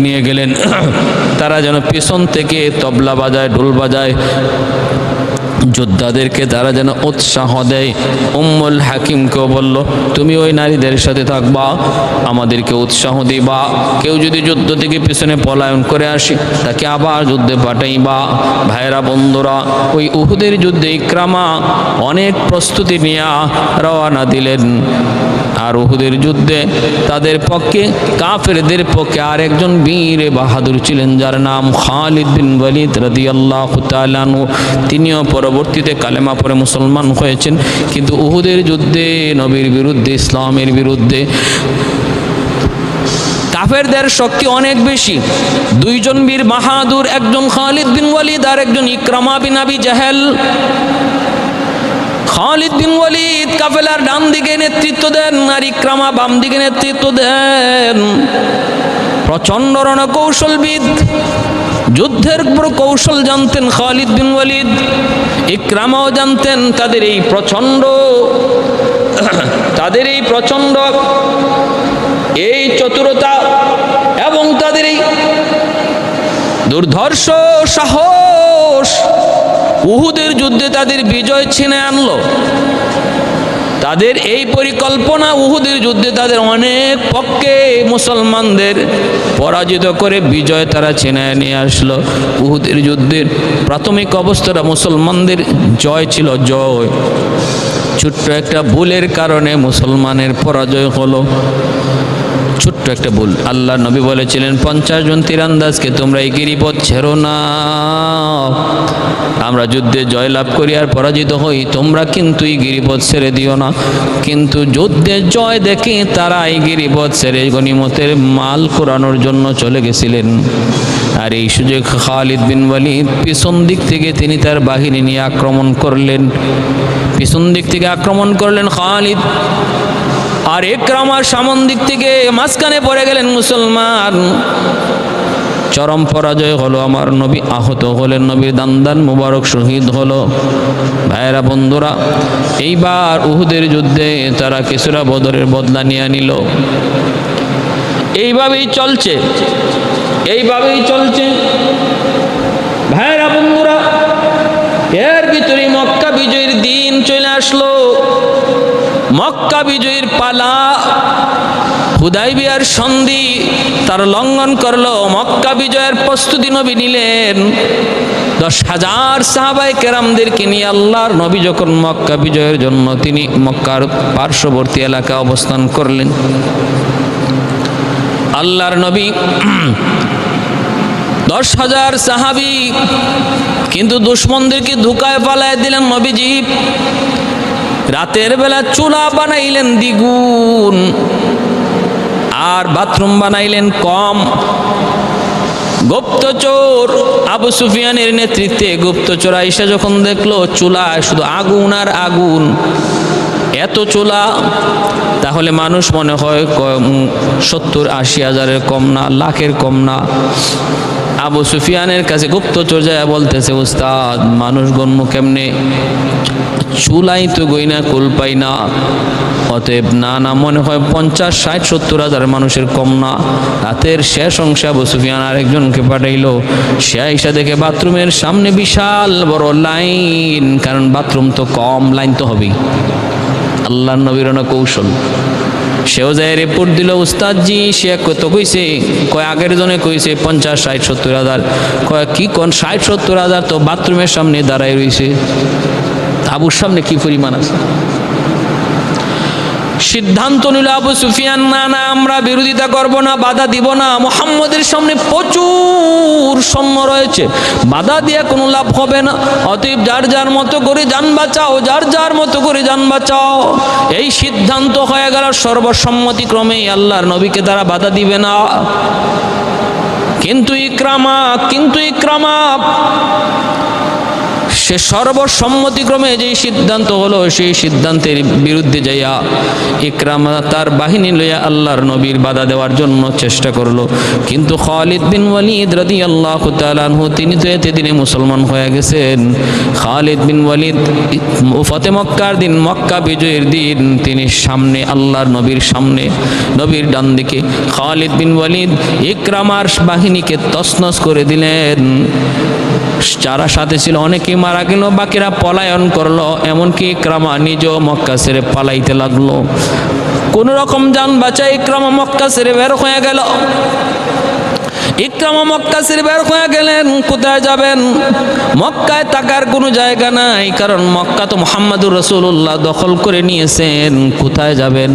নিয়ে গেলেন। তারা যেন পেছন থেকে তবলা বাজায়, ঢোল বাজায়, যোদ্ধাদেরকে তারা যেন উৎসাহ দেয়। উম্মুল হাকিমকেও বলল, তুমি ওই নারীদের সাথে থাকবা, আমাদেরকে উৎসাহ দিবা। কেউ যদি যুদ্ধ থেকে পিছনে পলায়ন করে আসে তাকে আবার যুদ্ধে পাঠাইবা। ভাইরা বন্ধুরা, ওই উহুদের যুদ্ধে ইকরামা অনেক প্রস্তুতি নিয়ে রওনা দিলেন। আর উহুদের যুদ্ধে তাদের পক্ষে, কাফেরদের পক্ষে আরেকজন বীর বাহাদুর ছিলেন, যার নাম খালিদ বিন ওয়ালিদ রাদিয়াল্লাহু তাআলা আনহু। তিনিও পরবর্তীতে কালেমা পড়ে মুসলমান হয়েছেন। কিন্তু উহুদের যুদ্ধে নবীর বিরুদ্ধে, ইসলামের বিরুদ্ধে কাফেরদের শক্তি অনেক বেশি। দুইজন বীর বাহাদুর, একজন খালিদ বিন ওয়ালিদ আর একজন ইকরামা বিন আবি জাহেল। খালিদ বিন ওয়ালিদ কাফেলার ডান দিকে নেতৃত্ব দেন আর ইকরামা বাম দিকে নেতৃত্ব দেন। প্রচন্ড রণকৌশলবিদ, যুদ্ধের পুরো কৌশল জানতেন খালিদ বিন ওয়ালিদ। ইকরামাও জানতেন তাদের এই প্রচন্ড এই চতুরতা এবং তাদের এই দুর্ধর্ষ সাহস উহুদের যুদ্ধে তাদের বিজয় ছিনে আনলো। তাদের এই পরিকল্পনা উহুদের যুদ্ধে তাদের অনেক পক্ষে মুসলমানদের পরাজিত করে বিজয় তারা ছিনিয়ে নিয়ে আসলো। উহুদের যুদ্ধের প্রাথমিক অবস্থাটা মুসলমানদের জয় ছিল, জয়। ছোট্ট একটা ভুলের কারণে মুসলমানের পরাজয় হলো। ছোট্ট একটা ভুল। আল্লাহ নবী বলেছিলেন, 50 জন তীরন্দাজকে তোমরা এই গিরিপথ ছেড়ো না। আমরা যুদ্ধে জয়লাভ করি আর পরাজিত হই, তোমরা কিন্তু এই গিরিপথ ছেড়ে দিও না। কিন্তু যুদ্ধে জয় দেখে তারা এই গিরিপথ ছেড়ে গনিমতের মাল কুড়ানোর জন্য চলে গেছিলেন। আর এই সুযোগ খালিদ বিন ওয়ালিদ পিছন দিক থেকে তিনি তার বাহিনী নিয়ে আক্রমণ করলেন। পিছন দিক থেকে আক্রমণ করলেন খালিদ, আর ইকরামা সামন দিক থেকে মাঝখানে পড়ে গেলেন মুসলমান। চরম পরাজয় হলো। আমার নবী আহত হলেন, নবীর দান্দান মুবারক শহীদ হলো। ভাইয়েরা বন্ধুরা, এইবার উহুদের যুদ্ধে তারা কিছুটা বদরের বদলা নিয়ে নিল। এইভাবেই চলছে। ভাইয়েরা বন্ধুরা, এর ভিতরে মক্কা বিজয়ের দিন চলে আসলো। মক্কা বিজয়ের পালা, হুদাইবিয়ার সন্ধি তার লঙ্ঘন করলো। মক্কা বিজয়ের প্রস্তুতি নবী নিলেন। 10,000 সাহাবায়ে কেরামদেরকে নিয়ে আল্লাহর নবী যখন মক্কা বিজয়ের জন্য তিনি মক্কার পার্শ্ববর্তী এলাকায় অবস্থান করলেন। আল্লাহর নবী 10,000 সাহাবী কিন্তু দুশমনদেরকে ধোঁকায় পালায় দিলেন। নবীজি রাতের বেলা চুলা বানাইলেন দ্বিগুণ আর বাথরুম বানাইলেন কম। গুপ্তচর আবু সুফিয়ানের নেতৃত্বে গুপ্তচর আয়েশা যখন দেখলো চুলায় শুধু আগুন আর আগুন, এত চুলা, তাহলে মানুষ মনে হয় 70-80 হাজারের কম না, লাখের কম না। আবু সুফিয়ানের কাছে গুপ্তচর যায় বলতেছে, উস্তাদ মানুষ গণ্য কেমনে, চুলাই তো গইনা কুল পাই না, অতএব না মনে হয় 50-60-70 হাজার মানুষের কম না। রাতের শেষ অংশে আবু সুফিয়ান আরেকজনকে পাঠাইলো। সে আইসা দেখে বাথরুমের সামনে বিশাল বড় লাইন, কারণ বাথরুম তো কম, লাইন তো হবেই। আল্লাহর নবীর না কৌশল। সেও যায় রিপোর্ট দিল, উস্তাদজি সে কত কইছে, কয় আগের জনে কইছে 50-60-70 হাজার। কয় কি কোন 60-70 হাজার তো বাথরুমের সামনে দাঁড়ায় রয়েছে, আবুর সামনে কি পরিমাণ আছে। সিদ্ধান্ত নিল আবু সুফিয়ান, না আমরা বিরোধিতা করব না, বাধা দিব না। মুহাম্মদের সামনে প্রচুর সৈন্য রয়েছে, বাধা দিয়ে কোনো লাভ হবে না। অতএব যার যার মতো করে যান বাঁচাও, যার যার মতো করে যান বাঁচাও। এই সিদ্ধান্ত হয়ে গেল সর্বসম্মতিক্রমে আল্লাহর নবীকে তারা বাধা দিবে না। কিন্তু ইকরামা সে সর্বসম্মতিক্রমে যে সিদ্ধান্ত হলো সেই সিদ্ধান্তের বিরুদ্ধে যাইয়া ইকরামা তার বাহিনী লইয়া আল্লাহর নবীর বাধা দেওয়ার জন্য চেষ্টা করলো। কিন্তু খালিদ বিন ওয়ালিদ রাদিয়াল্লাহু তাআলা আনহু তিনি তো এতে দিনে মুসলমান হয়ে গেছেন। খালিদ বিন ওয়ালিদ ফতে মক্কার দিন, মক্কা বিজয়ের দিন তিনি সামনে, আল্লাহর নবীর সামনে, নবীর ডান দিকে খালিদ বিন ওয়ালিদ ইকরামার বাহিনীকে তছনছ করে দিলেন। যারা সাথে ছিল অনেকে মারা গেল, বাকিরা পলায়ন করলো। এমনকি ইকরামা নিজেও মক্কা ছেড়ে পালাইতে লাগলো। কোন রকম যান বাঁচায় ইকরামা মক্কা ছেড়ে বের হয়ে গেল। ইকরামা মক্কা ছেড়ে বের হয়ে গেলেন। কোথায় যাবেন? মক্কায় থাকার কোনো জায়গা নাই, কারণ মক্কা তো মুহাম্মাদুর রাসূলুল্লাহ দখল করে নিয়েছেন। কোথায় যাবেন?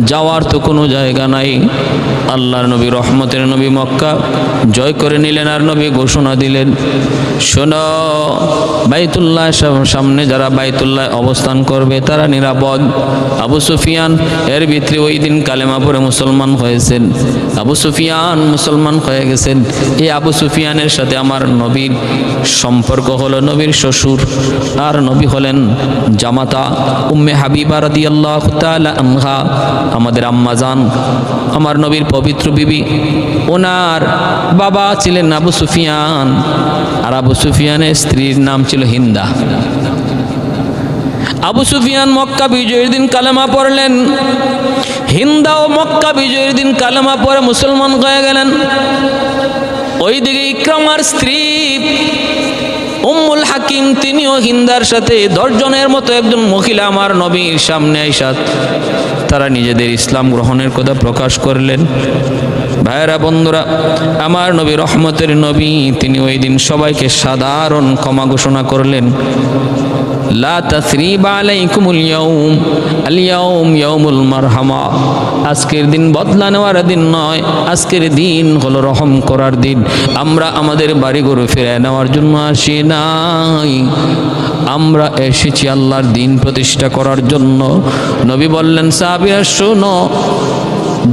যাওয়ার তো কোনো জায়গা নাই। আল্লাহর নবী রহমতের নবী মক্কা জয় করে নিলেন আর নবী ঘোষণা দিলেন, শোনো বাইতুল্লাহ সামনে যারা বাইতুল্লাহ অবস্থান করবে তারা নিরাপদ। আবু সুফিয়ান এর ভিতরে ওই দিন কালেমা পড়ে মুসলমান হয়েছেন। আবু সুফিয়ান মুসলমান হয়ে গেছেন। এই আবু সুফিয়ানের সাথে আমার নবীর সম্পর্ক হলো নবীর শ্বশুর, আর নবী হলেন জামাতা উম্মে হাবিবা রাদিয়াল্লাহু তাআলা আনহা, আমাদের আম্মা জান, আমার নবীর পবিত্র বিবি। ওনার বাবা ছিলেন আবু সুফিয়ান, আর আবু সুফিয়ানের স্ত্রীর নাম ছিল হিন্দা। আবু সুফিয়ান মক্কা বিজয়ের দিন কালেমা পড়লেন। হিন্দাও মক্কা বিজয়ের দিন কালেমা পড়ে মুসলমান হয়ে গেলেন। ওইদিকে ইকরামার স্ত্রী উম্মুল হাকিম তিনিও হিন্দার সাথে 10 জনের মতো একজন মহিলা আমার নবীর সামনে আইসা তারা নিজেদের ইসলাম গ্রহণের কথা প্রকাশ করলেন। ভাইরা বন্ধুরা, আমার নবী রহমতের নবী তিনি ওই দিন সবাইকে সাধারণ ক্ষমা ঘোষণা করলেন। লা তাসরিবা আলাইকুমুল ইয়াউম, আল ইয়াউম ইয়াউমুল মারহামা। আজকের দিন বদলা নেওয়ার দিন নয়, আজকের দিন হলো রহম করার দিন। আমরা আমাদের বাড়িঘরে ফিরে নেওয়ার জন্য আসি নাই, আমরা এসেছি আল্লাহর দিন প্রতিষ্ঠা করার জন্য। নবী বললেন, সাহাবীরা শোনো,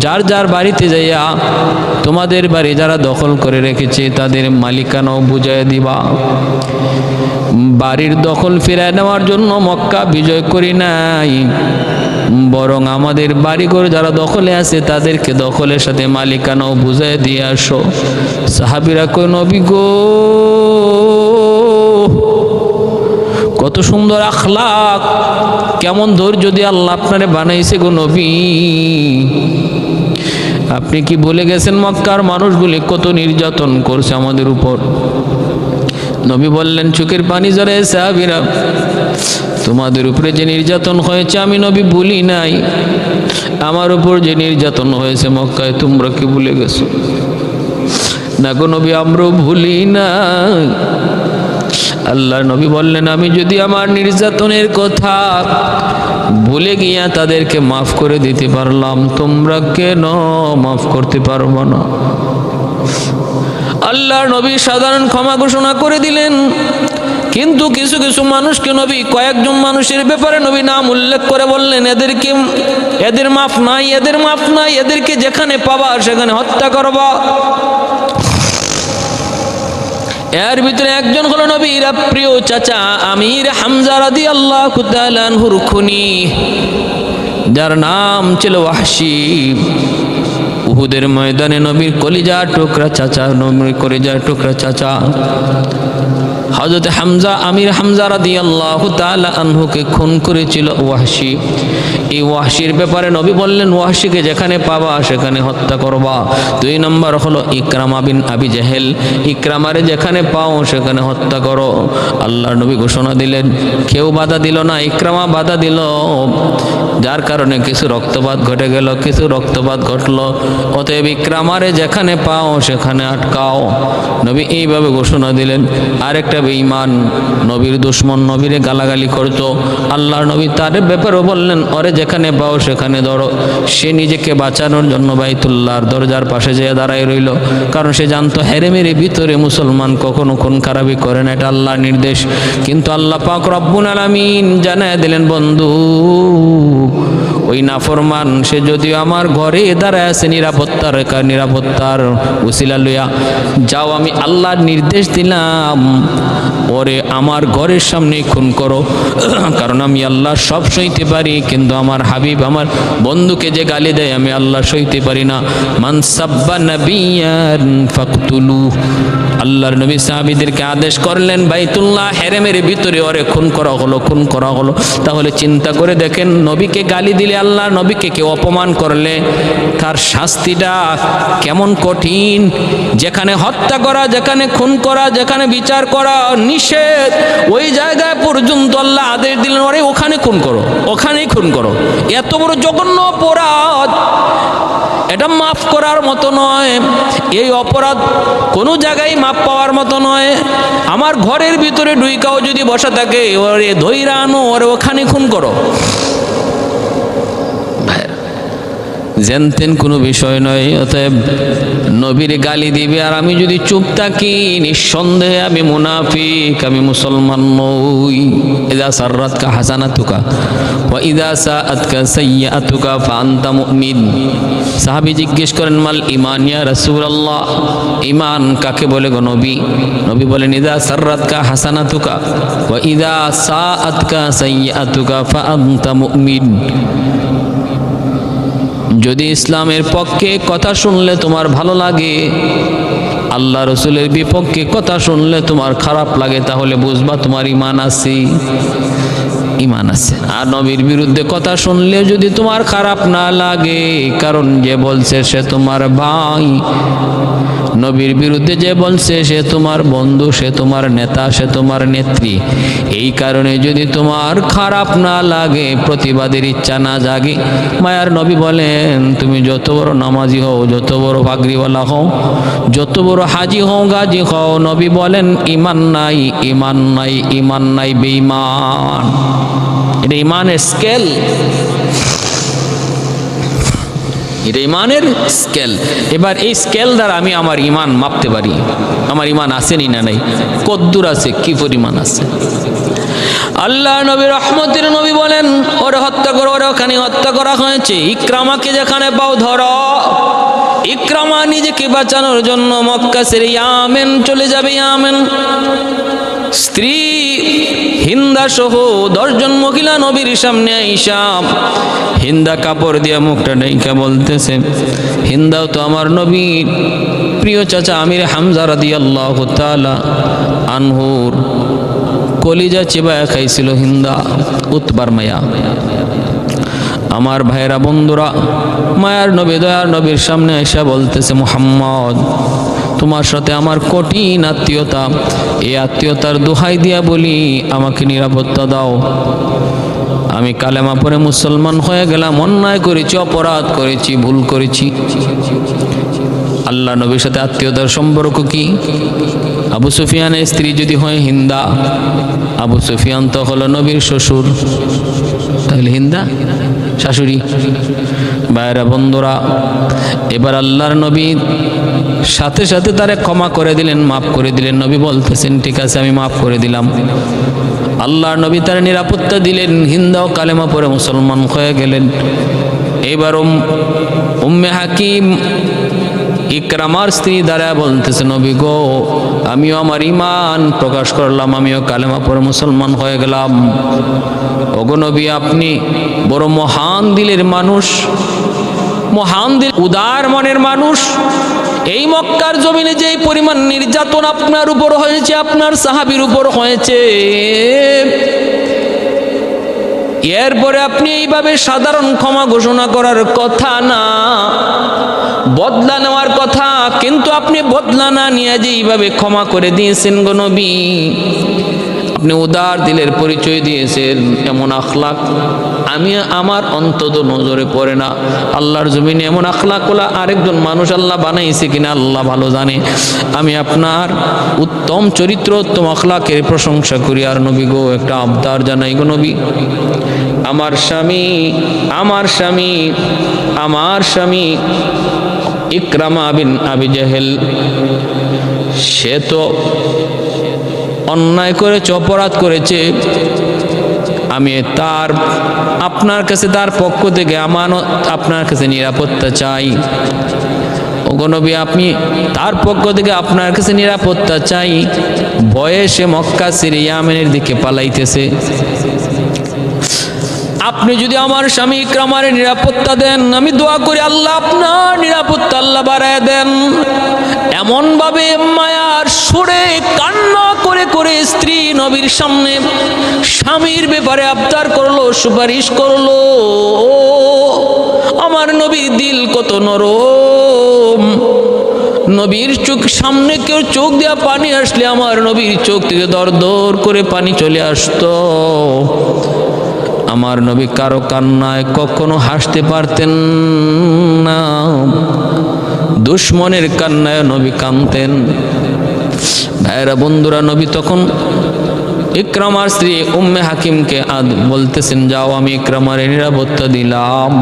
যার যার বাড়িতে যাইয়া তোমাদের বাড়ি যারা দখল করে রেখেছে তাদের মালিকানাও বুঝাই দিবা। বাড়ির দখল ফিরায় নেওয়ার জন্য মক্কা বিজয় করি নাই, বরং আমাদের বাড়িঘর যারা দখলে আছে তাদেরকে দখলের সাথে মালিকানাও বুঝাই দিয়ে আসো। সাহাবীরা কই, নবী গো, কত সুন্দর আখলাক, কেমন ধৈর্য দিয়ে আল্লাহ আপনারে বানাইছে গো নবী। আপনি কি ভুলে গেছেন মক্কার মানুষগুলি কত নির্যাতন করছে আমাদের উপর? নবী বললেন, চোখের পানি ঝরায় সাহাবীরা, তোমাদের উপরে যে নির্যাতন হয়েছে আমি নবী ভুলি নাই। আমার উপর যে নির্যাতন হয়েছে মক্কায়, তোমরা কি ভুলে গেছো? না গো নবী, আমরাও ভুলি না। আল্লাহ নবী বললেন, আমি যদি আমার নির্যাতনের কথা ভুলে গিয়া তাদেরকে মাফ করে দিতে পারলাম, তোমরা কেন মাফ করতে পারবো না? আল্লাহ নবী সাধারণ ক্ষমা ঘোষণা করে দিলেন। কিন্তু কিছু কিছু মানুষকে নবী, কয়েকজন মানুষের ব্যাপারে নবী নাম উল্লেখ করে বললেন, এদের মাফ নাই, এদের মাফ নাই, এদেরকে যেখানে পাবা সেখানে হত্যা করবা। এর ভিতরে একজন হলো নবীর প্রিয় চাচা আমির হামজা রাদিয়াল্লাহু তাআলা আনহুর খুনি, যার নাম ছিল ওয়াহশী। উহুদের ময়দানে নবীর কলিজার টুকরা চাচা, নবীর কলিজার টুকরা চাচা হযরত হামজা, আমির হামজা রাদিয়াল্লাহু তাআলা আনহুকে খুন করেছিল ওয়াহশী। এই ওয়াহশীর ব্যাপারে নবী বললেন, ওয়াহশীকে যেখানে পাবা সেখানে হত্যা করবা। 2 নম্বর হলো ইকরামা বিন আবি জাহেল, ইকরামারে যেখানে পাও সেখানে হত্যা করো। আল্লাহর নবী ঘোষণা দিলেন, কেউ বাধা দিল না, ইকরামা বাধা দিল, যার কারণে কিছু রক্তপাত ঘটে গেল, কিছু রক্তপাত ঘটলো। অতএব ইকরামারে যেখানে পাও সেখানে আটকাও। নবী এইভাবে ঘোষণা দিলেন। আরেকটা বেঈমান, নবীর দুশমন, নবীরে গালাগালি করতো, আল্লাহর নবী তার ব্যাপারেও বললেন, ওরে যেখানে পাও সেখানে ধরো। সে নিজেকে বাঁচানোর জন্য বাইতুল্লাহর দরজার পাশে যেয়ে দাঁড়ায় রইল, কারণ সে জানতো হেরেমের ভিতরে মুসলমান কখনো খুন খারাপি করে না, এটা আল্লাহর নির্দেশ। কিন্তু আল্লাহ পাক রব্বুল আলামিন জানায় দিলেন, বন্ধু ওই নাফরমান সে যদিও আমার ঘরে দাঁড়ায় আছে নিরাপত্তার উসিলা লইয়া, যাও আমি আল্লাহর নির্দেশ দিলাম, ওরে আমার ঘরের সামনে খুন করো, কারণ আমি আল্লাহ সব সইতে পারি, কিন্তু আমার হাবিব, আমার বন্ধুকে যে গালি দেয় আমি আল্লাহ সইতে পারি না। মান সাব্বা নাবিয়ান ফাকতুলু। আল্লাহর নবী সাহাবীদেরকে আদেশ করলেন, বাইতুল্লাহ হেরেমের ভিতরে ওরে খুন করা হলো। তাহলে চিন্তা করে দেখেন, নবীকে গালি দিলে, আল্লাহ নবীকে কেউ অপমান করলে তার শাস্তিটা কেমন কঠিন। যেখানে হত্যা করা, যেখানে খুন করা, যেখানে বিচার করা নিষেধ, ওই জায়গায় পর্যন্ত আল্লাহ আদেশ দিলেন, ওরে ওখানে খুন করো, ওখানেই খুন করো। এত বড় জঘন্য অপরাধ, এটা মাফ করার মতো নয়। এই অপরাধ কোনো জায়গায় মাপ পাওয়ার মতো নয়। আমার ঘরের ভিতরে ডুইকাও যদি বসা থাকে, ওরে ধইরা আনো, ওরে ওখানে খুন করো। জানতেন কোনো বিষয় নয়। অতএব নবীর গালি দিবে আর আমি যদি চুপ থাকি, নিঃসন্দেহে আমি মুনাফিক, আমি মুসলমান নই। ইযা সাররাতকা হাসানাতুকা ওয়া ইযা সাআতকা সাইয়্যাতুকা ফাআনতা মুমিন। সাহাবী জিজ্ঞেস করেন, মাল ঈমান ইয়া রাসূলুল্লাহ, ঈমান কাকে বলে গো নবী? নবী বলেন, ইযা সাররাতকা হাসানাতুকা ওয়া ইযা সাআতকা সাইয়্যাতুকা ফাআনতা মুমিন। যদি ইসলামের পক্ষে কথা শুনলে তোমার ভালো লাগে, আল্লাহ রসুলের বিপক্ষে কথা শুনলে তোমার খারাপ লাগে, তাহলে বুঝবা তোমার ঈমান আছে। আর নবীর বিরুদ্ধে কথা শুনলে যদি তোমার খারাপ না লাগে, কারণ যে বলছে সে তোমার ভাই, নবীর বিরুদ্ধে যে বলছে সে তোমার বন্ধু, সে তোমার নেতা, সে তোমার নেত্রী, এই কারণে যদি তোমার খারাপ না লাগে, প্রতিবাদের ইচ্ছা না জাগে, মায়ার নবী বলেন, তুমি যত বড় নামাজি হও, যত বড় পাগড়িওয়ালা হও, যত বড় হাজি হও, গাজী হও, নবী বলেন ঈমান নাই, ঈমান নাই, ঈমান নাই, বেঈমান। এটা ঈমানের স্কেল, এটা ঈমানের স্কেল। এবার এই স্কেল দ্বারা আমি আমার ঈমান মাপতে পারি, আমার ঈমান আছে না নাই, কদ্দুর আছে, কি পরিমাণ আছে। আল্লাহ নবী রহমতের নবী বলেন, ওরে হত্যা করো, ওরে ওখানে হত্যা করা হয়েছে। ইকরামাকে যেখানে পাও ধরো। ইকরামা নিজেকে বাঁচানোর জন্য মক্কা ছেড়ে ইয়ামেন চলে যাবে। ইয়ামেন স্ত্রী হিন্দা সহ 10 জন মহিলা নবীর সামনে আইসা হিন্দা কাপড় দিয়ে মুখটা ঢেকে বলতেছে, হিন্দাও তো আমার নবীর প্রিয় চাচা আমির হামজা রাদিয়াল্লাহু তাআলা আনহুর কলিজা চিবায়া খাইছিল হিন্দা, উতবার মায়া। আমার ভাইরা বন্ধুরা, মায়ার নবী দয়ার নবীর সামনে আইসা বলতেছে, মুহাম্মদ তোমার সাথে আমার কঠিন আত্মীয়তা, এই আত্মীয়তার দোহাই দিয়া বলি আমাকে নিরাপত্তা দাও। আমি কালেমা পড়ে মুসলমান হয়ে গেলাম, অন্যায় করেছি, অপরাধ করেছি, ভুল করেছি। আল্লাহ নবীর সাথে আত্মীয়তার সম্পর্ক কি? আবু সুফিয়ানের স্ত্রী যদি হয় হিন্দা, আবু সুফিয়ান তো হলো নবীর শ্বশুর, তাহলে হিন্দা শাশুড়ি। ভাইরা বন্ধুরা, এবার আল্লাহর নবী সাথে সাথে তারে ক্ষমা করে দিলেন, মাফ করে দিলেন। নবী বলতেছেন ঠিক আছে আমি মাফ করে দিলাম। আল্লাহর নবী তার নিরাপত্তা দিলেন, হিন্দাও কালেমা পড়ে মুসলমান হয়ে গেলেন। এবার উম্মে হাকিম ইকরামার স্ত্রী দ্বারা বলতেছে নবী গো, আমিও আমার ঈমান প্রকাশ করলাম, আমিও কালেমা পড়ে মুসলমান হয়ে গেলাম। ওগো নবী, আপনি বড় মহান দিলের মানুষ, মহান দিল, উদার মনের মানুষ। এই মক্কার জমিনে যেই পরিমাণ নির্যাতন আপনার উপর হয়েছে, আপনার সাহাবীর উপর হয়েছে, এরপরে আপনি এইভাবে সাধারণ ক্ষমা ঘোষণা করার কথা না, বদলা নেওয়ার কথা, কিন্তু আপনি বদলা না নিয়ে যে এইভাবে ক্ষমা করে দিয়েছেন গো নবী, আপনি উদার দিলের পরিচয় দিয়েছেন। এমন আখলাক আমি আমার অন্তত নজরে পড়ে না। আল্লাহর জমিনে এমন আখলাক ওলা আরেকজন মানুষ আল্লাহ বানাইছে কিনা আল্লাহ ভালো জানে। আমি আপনার উত্তম চরিত্র, উত্তম আখলাকের প্রশংসা করি। আর নবী গো, একটা আবদার জানাই গো নবী, আমার স্বামী আমার স্বামী আমার স্বামী ইকরামা বিন আবি জাহেল, সে তো অন্যায় করেছে, অপরাধ করেছে। আমি আপনার কাছে তার পক্ষ থেকে আমানত, আপনার কাছে নিরাপত্তা চাই। ওগো নবী, আপনি তার পক্ষ থেকে আপনার কাছে নিরাপত্তা চাই। ভয়ে সে মক্কা ছেড়ে ইয়ামেনের দিকে পালাইতেছে। আপনি যদি আমার স্বামী ইকরামার নিরাপত্তা দেন, আমি দোয়া করি আল্লাহ আপনার নিরাপত্তা আল্লাহ বাড়ায় দেন। এমন ভাবে মায়ার সুরে কান্না করে করে স্ত্রী নবীর সামনে স্বামীর ব্যাপারে আবদার করলো, সুপারিশ করলো। আমার নবীর দিল কত নরম। নবীর চোখ সামনে কেউ চোখ দিয়া পানি আসলে আমার নবীর চোখ থেকে দর দর করে পানি চলে আসতো। আমার নবী কারো কান্নায় কখনো হাসতে পারতেন না, দুশ্মনের কান্নায় নবী কাঁদতেন। ভাইরা বন্ধুরা, নবী তখন ইকরামার স্ত্রী উম্মে হাকিমকে বলতেছেন, যাও আমি ইকরামার নিরাপত্তা দিলাম।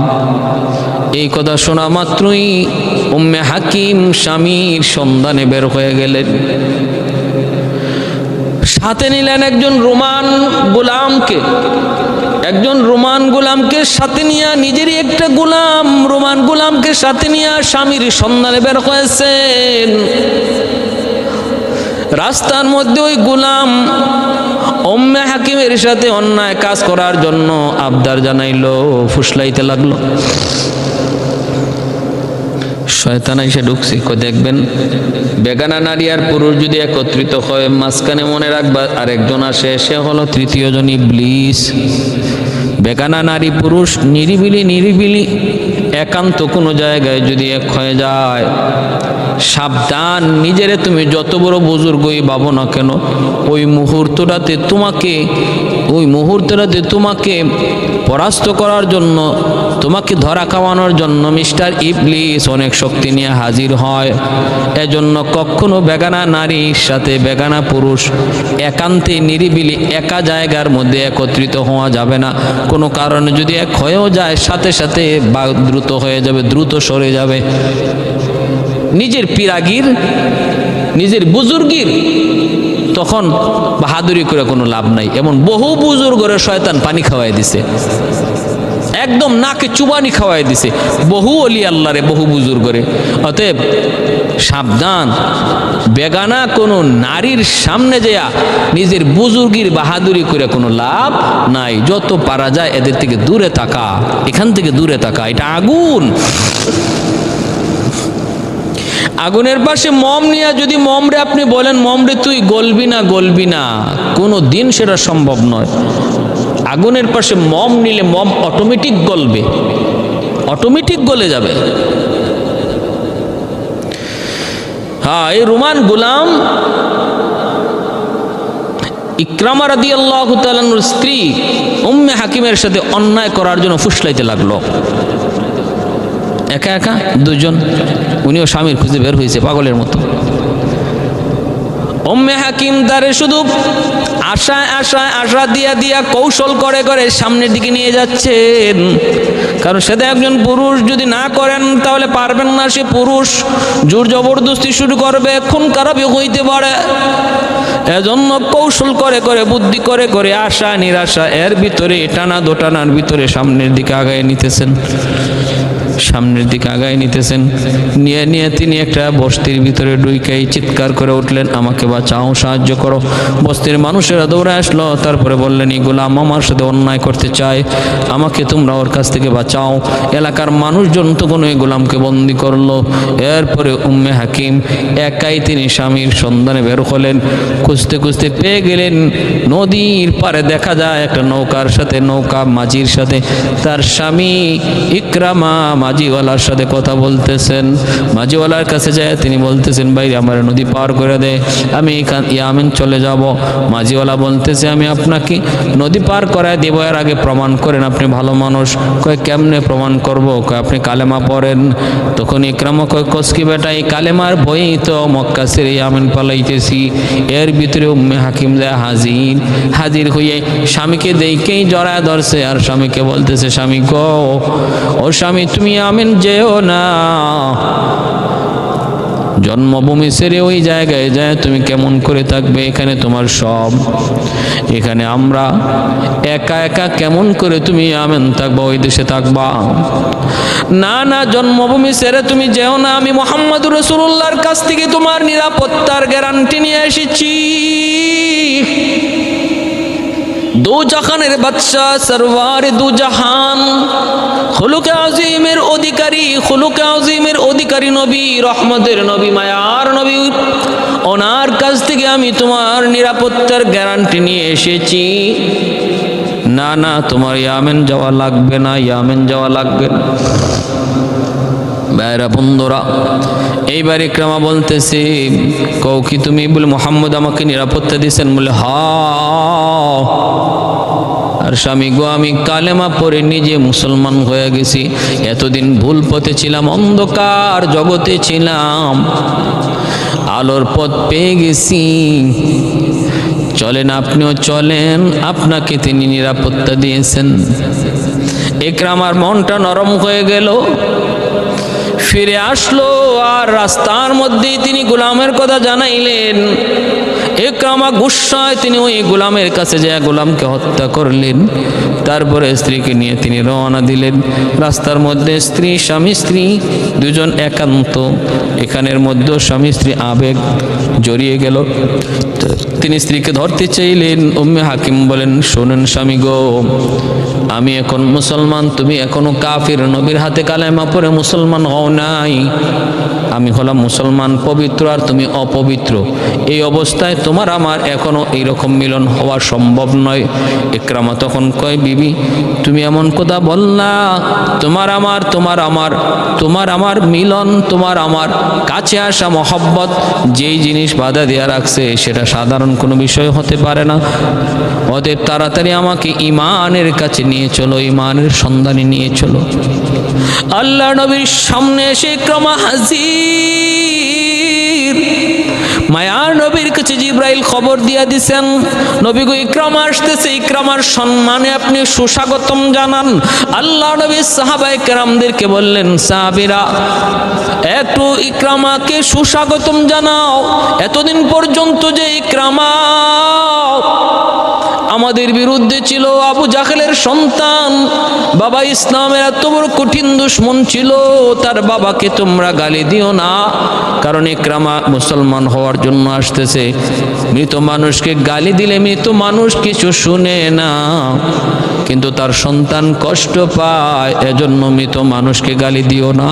এই কথা শোনা মাত্রই উম্মে হাকিম স্বামীর সন্ধানে বের হয়ে গেলেন। সাথে নিলেন একজন রোমান গোলামকে, একজন রোমান গোলামকে সাথে নিয়ে, নিজেরই একটা গোলাম, রোমান গোলামকে সাথে নিয়ে স্বামীর সন্ধানে বের হয়েছেন। রাস্তার মধ্যে ওই গোলাম উম্মে হাকিমের সাথে অন্যায় কাজ করার জন্য আবদার জানাইলো, ফুসলাইতে লাগলো। শয়তান এসে ঢুকছে। দেখবেন বেগানা নারী আর পুরুষ যদি একত্রিত হয়, মাঝখানে মনে রাখবা আরেকজন আসে, সে হলো তৃতীয় জন ইবলিস। বেগানা নারী পুরুষ নিরিবিলি নিরিবিলি একান্ত কোনো জায়গায় যদি এক হয়ে যায়, সাবধান। নিজেরে তুমি যত বড় বুজুর্গই ভাবো না কেন, ওই মুহূর্তটাতে তোমাকে পরাস্ত করার জন্য, তোমাকে ধরা খাওয়ানোর জন্য মিস্টার ইবলিস অনেক শক্তি নিয়ে হাজির হয়। এজন্য কখনো বেগানা নারীর সাথে বেগানা পুরুষ একান্তে নিরিবিলি একা জায়গার মধ্যে একত্রিত হওয়া যাবে না। কোনো কারণে যদি এক হয়েও যায়, সাথে সাথে দ্রুত হয়ে যাবে, দ্রুত সরে যাবে। নিজের পিরাগির, নিজের বুজুর্গির তখন বাহাদুরি করে কোনো লাভ নাই। এমন বহু বুজুর্গরে শয়তান পানি খাওয়াই দিছে, একদম নাকে চুবানি খাওয়াই দিছে বহু অলি আল্লাহরে, বহু বুজুর্গরে। অতএব সাবধান, বেগানা কোনো নারীর সামনে যেয়া নিজের বুজুর্গির বাহাদুরি করে কোনো লাভ নাই। যত পারা যায় এদের থেকে দূরে থাকা, এখান থেকে দূরে থাকা। এটা আগুন। আগুনের পাশে মম নিয়ে যদি মমরে আপনি বলেন, মমরে তুই গলবি না, কোনো দিন সেটা সম্ভব নয়। আগুনের পাশে মম নিলে মম অটোমেটিক গলবে, অটোমেটিক গলে যাবে। হ্যাঁ, এই রোমান গোলাম ইকরামা রাদিয়াল্লাহু তাআলা আনহুর স্ত্রী উম্মে হাকিমের সাথে অন্যায় করার জন্য ফুসলাইতে লাগলো। একা একা দুজন, উনিও স্বামীর খুঁজে বের হয়েছে পাগলের মতো। উম্মে হাকিম তারে শুধু আশা দিয়া কৌশল করে করে সামনের দিকে নিয়ে যাচ্ছেন, কারণ সে একজন পুরুষ, যদি না করেন তাহলে পারবেন না। সে পুরুষ, জোর জবরদস্তি শুরু করবে, খুন খারাপি হইতে পারে। এজন্য কৌশল করে করে, বুদ্ধি করে করে, আশা নিরাশা এর ভিতরে, টানা দোটানার ভিতরে সামনের দিকে আগায় নিতেছেন। নিয়ে তিনি একটা বস্তির ভিতরে ঢুইকাই চিৎকার করে উঠলেন, আমাকে বাঁচাও, সাহায্য করো। বস্তির মানুষেরা দৌড়ে আসলো, তারপরে বললেন, এই গোলাম আমার সাথে অন্যায় করতে চায়, আমাকে তোমরা ওর কাছ থেকে বাঁচাও। এলাকার মানুষজন তখন ওই গোলামকে বন্দি করলো। এরপরে উম্মে হাকিম একাই তিনি স্বামীর সন্ধানে বের হলেন। খুঁজতে খুঁজতে পেয়ে গেলেন নদীর পারে, দেখা যায় একটা নৌকা মাঝির সাথে তার স্বামী ইকরামা মাঝিওয়ালার সাথে কথা বলতেছেন। মাঝিওয়ালার কাছে যায় তিনি বলতেছেন, ভাই আমার নদী পার করে দে, আমি ইয়ামেন চলে যাব। মাঝিওয়ালা বলতেছে, আমি আপনাকে নদী পার করায় দেব, এর আগে প্রমাণ করেন আপনি ভালো মানুষ। কয় কেমনে প্রমাণ করব? কয় আপনি কালেমা পড়েন। তখন ইকরামা কয়, কসকি বেটা, এই কালেমার বই তো মক্কা ছেড়ে ইয়ামেন পালাইতেছি। এর ভিতরে উম্মে হাকিম যায় হাজির হয়ে স্বামীকে দেখেই জড়ায় ধরছে, আর স্বামীকে বলতেছে, স্বামী গো, ও স্বামী তুমি ইয়ামেন যেও না, জন্মভূমি ছেড়ে ওই জায়গায় যায় তুমি কেমন করে থাকবে? এখানে তোমার সব, এখানে আমরা একা একা কেমন করে তুমি ইয়ামেন থাকবা, ওই দেশে থাকবা? না, জন্মভূমি ছেড়ে তুমি যেও না, আমি মুহাম্মদুর রাসূলুল্লাহর কাছ থেকে তোমার নিরাপত্তার গ্যারান্টি নিয়ে এসেছি। দু জাহানের বাদশাহ, সরওয়ারে দু জাহান, খুলুকে আজিমের অধিকারী নবী, রহমতের নবী, মায়ার নবী, ওনার কাছ থেকে আমি তোমার নিরাপত্তার গ্যারান্টি নিয়ে এসেছি। না, তোমার ইয়ামেন যাওয়া লাগবে না। ভাইরা বন্ধুরা, এইবার ইকরামা বলতেছে, কও কি তুমি? বলে, মুহাম্মদ আমাকে নিরাপত্তা দিয়েছেন। বলে, হ্যাঁ। আর স্বামী গো, আমি কালেমা পড়ে নিজে মুসলমান হয়ে গেছি। এতদিন ভুল পথে ছিলাম, অন্ধকার জগতে ছিলাম, আলোর পথ পেয়ে গেছি। চলেন, আপনিও চলেন, আপনাকে তিনি নিরাপত্তা দিয়েছেন। ইকরামার মনটা নরম হয়ে গেল, ফিরে আসলো, আর রাস্তার মধ্যেই তিনি গোলামের কথা জানাইলেন। ইকরামা গুসায় তিনি ওই গোলামের কাছে যায় গোলামকে হত্যা করলেন। তারপরে স্ত্রীকে নিয়ে তিনি রওনা দিলেন। রাস্তার মধ্যে স্বামী স্ত্রী দুজন একান্ত, এখানের মধ্যে স্বামী স্ত্রী আবেগ জড়িয়ে গেল। তিনি স্ত্রীকে ধরতে চাইলেন। উম্মে হাকিম বলেন, শোনেন স্বামী গো, আমি এখন মুসলমান, তুমি এখনো কাফির, নবীর হাতে কালেমা পড়ে মুসলমান হও নাই। আমি হলাম মুসলমান পবিত্র, আর তুমি অপবিত্র। এই অবস্থায় তোমার আমার এখনো এইরকম মিলন হওয়া সম্ভব নয়। ইকরামা তখন কয়, বিবি তুমি এমন কথা বল না, তোমার আমার মিলন, তোমার আমার কাছে আসা মহব্বত, যেই জিনিস বাধা দেয়া রাখছে সেটা সাধারণ কোনো বিষয় হতে পারে না। অতএব তাড়াতাড়ি আমাকে ইমানের কাছে নিয়ে চলো, ইমানের সন্ধানে নিয়ে চলো। আল্লাহ নবীর সামনে এসে ইকরামা হাজির। মায়ার নবীর কাছে জিবরাইল খবর দিয়া দিছেন, নবী গো ইকরামা আসতেছে, ইকরামার সম্মানে আপনি সুস্বাগতম জানান। আল্লাহ নবী সাহাবায়ে কেরামদেরকে বললেন, সাহাবীরা একটু ইকরামাকে সুস্বাগতম জানাও। এতদিন পর্যন্ত যে ইকরামা আমাদের বিরুদ্ধে ছিল, আবু জাহেলের সন্তান, বাবা ইসলামের এত বড় কঠিন দুশমন ছিল, তার বাবাকে তোমরা গালি দিও না, কারণ ইকরামা মুসলমান হওয়ার জন্য আসতেছে। মৃত মানুষকে গালি দিলে মৃত মানুষ কিছু শুনে না, কিন্তু তার সন্তান কষ্ট পায়, এজন্য মৃত মানুষকে গালি দিও না।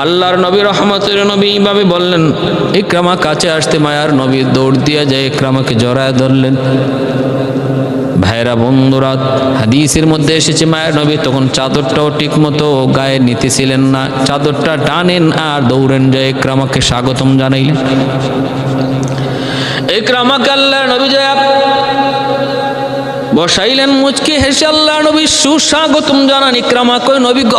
আল্লাহর নবী রহমতের নবী এইভাবে বললেন। ইকরামা কাছে আসতে মায়ার নবী দৌড় দিয়ে যায়, ইকরামাকে জড়ায় ধরলেন। ভাইরা বন্ধুরা, হাদিসের মধ্যে এসেছে মায়ের নবী তখন চাদরটাও ঠিক মতো গায়ে নিতেছিলেন না, চাদরটা টানেন আর দৌড়েন যায় ইকরামাকে স্বাগতম জানাইলেন। ইকরামাকে আল্লাহ নবী যায় বসাইলেন, মুচকি হেসে আল্লাহ নবী সুস্বাগতম জানান। ইকরামা কই, নবী গ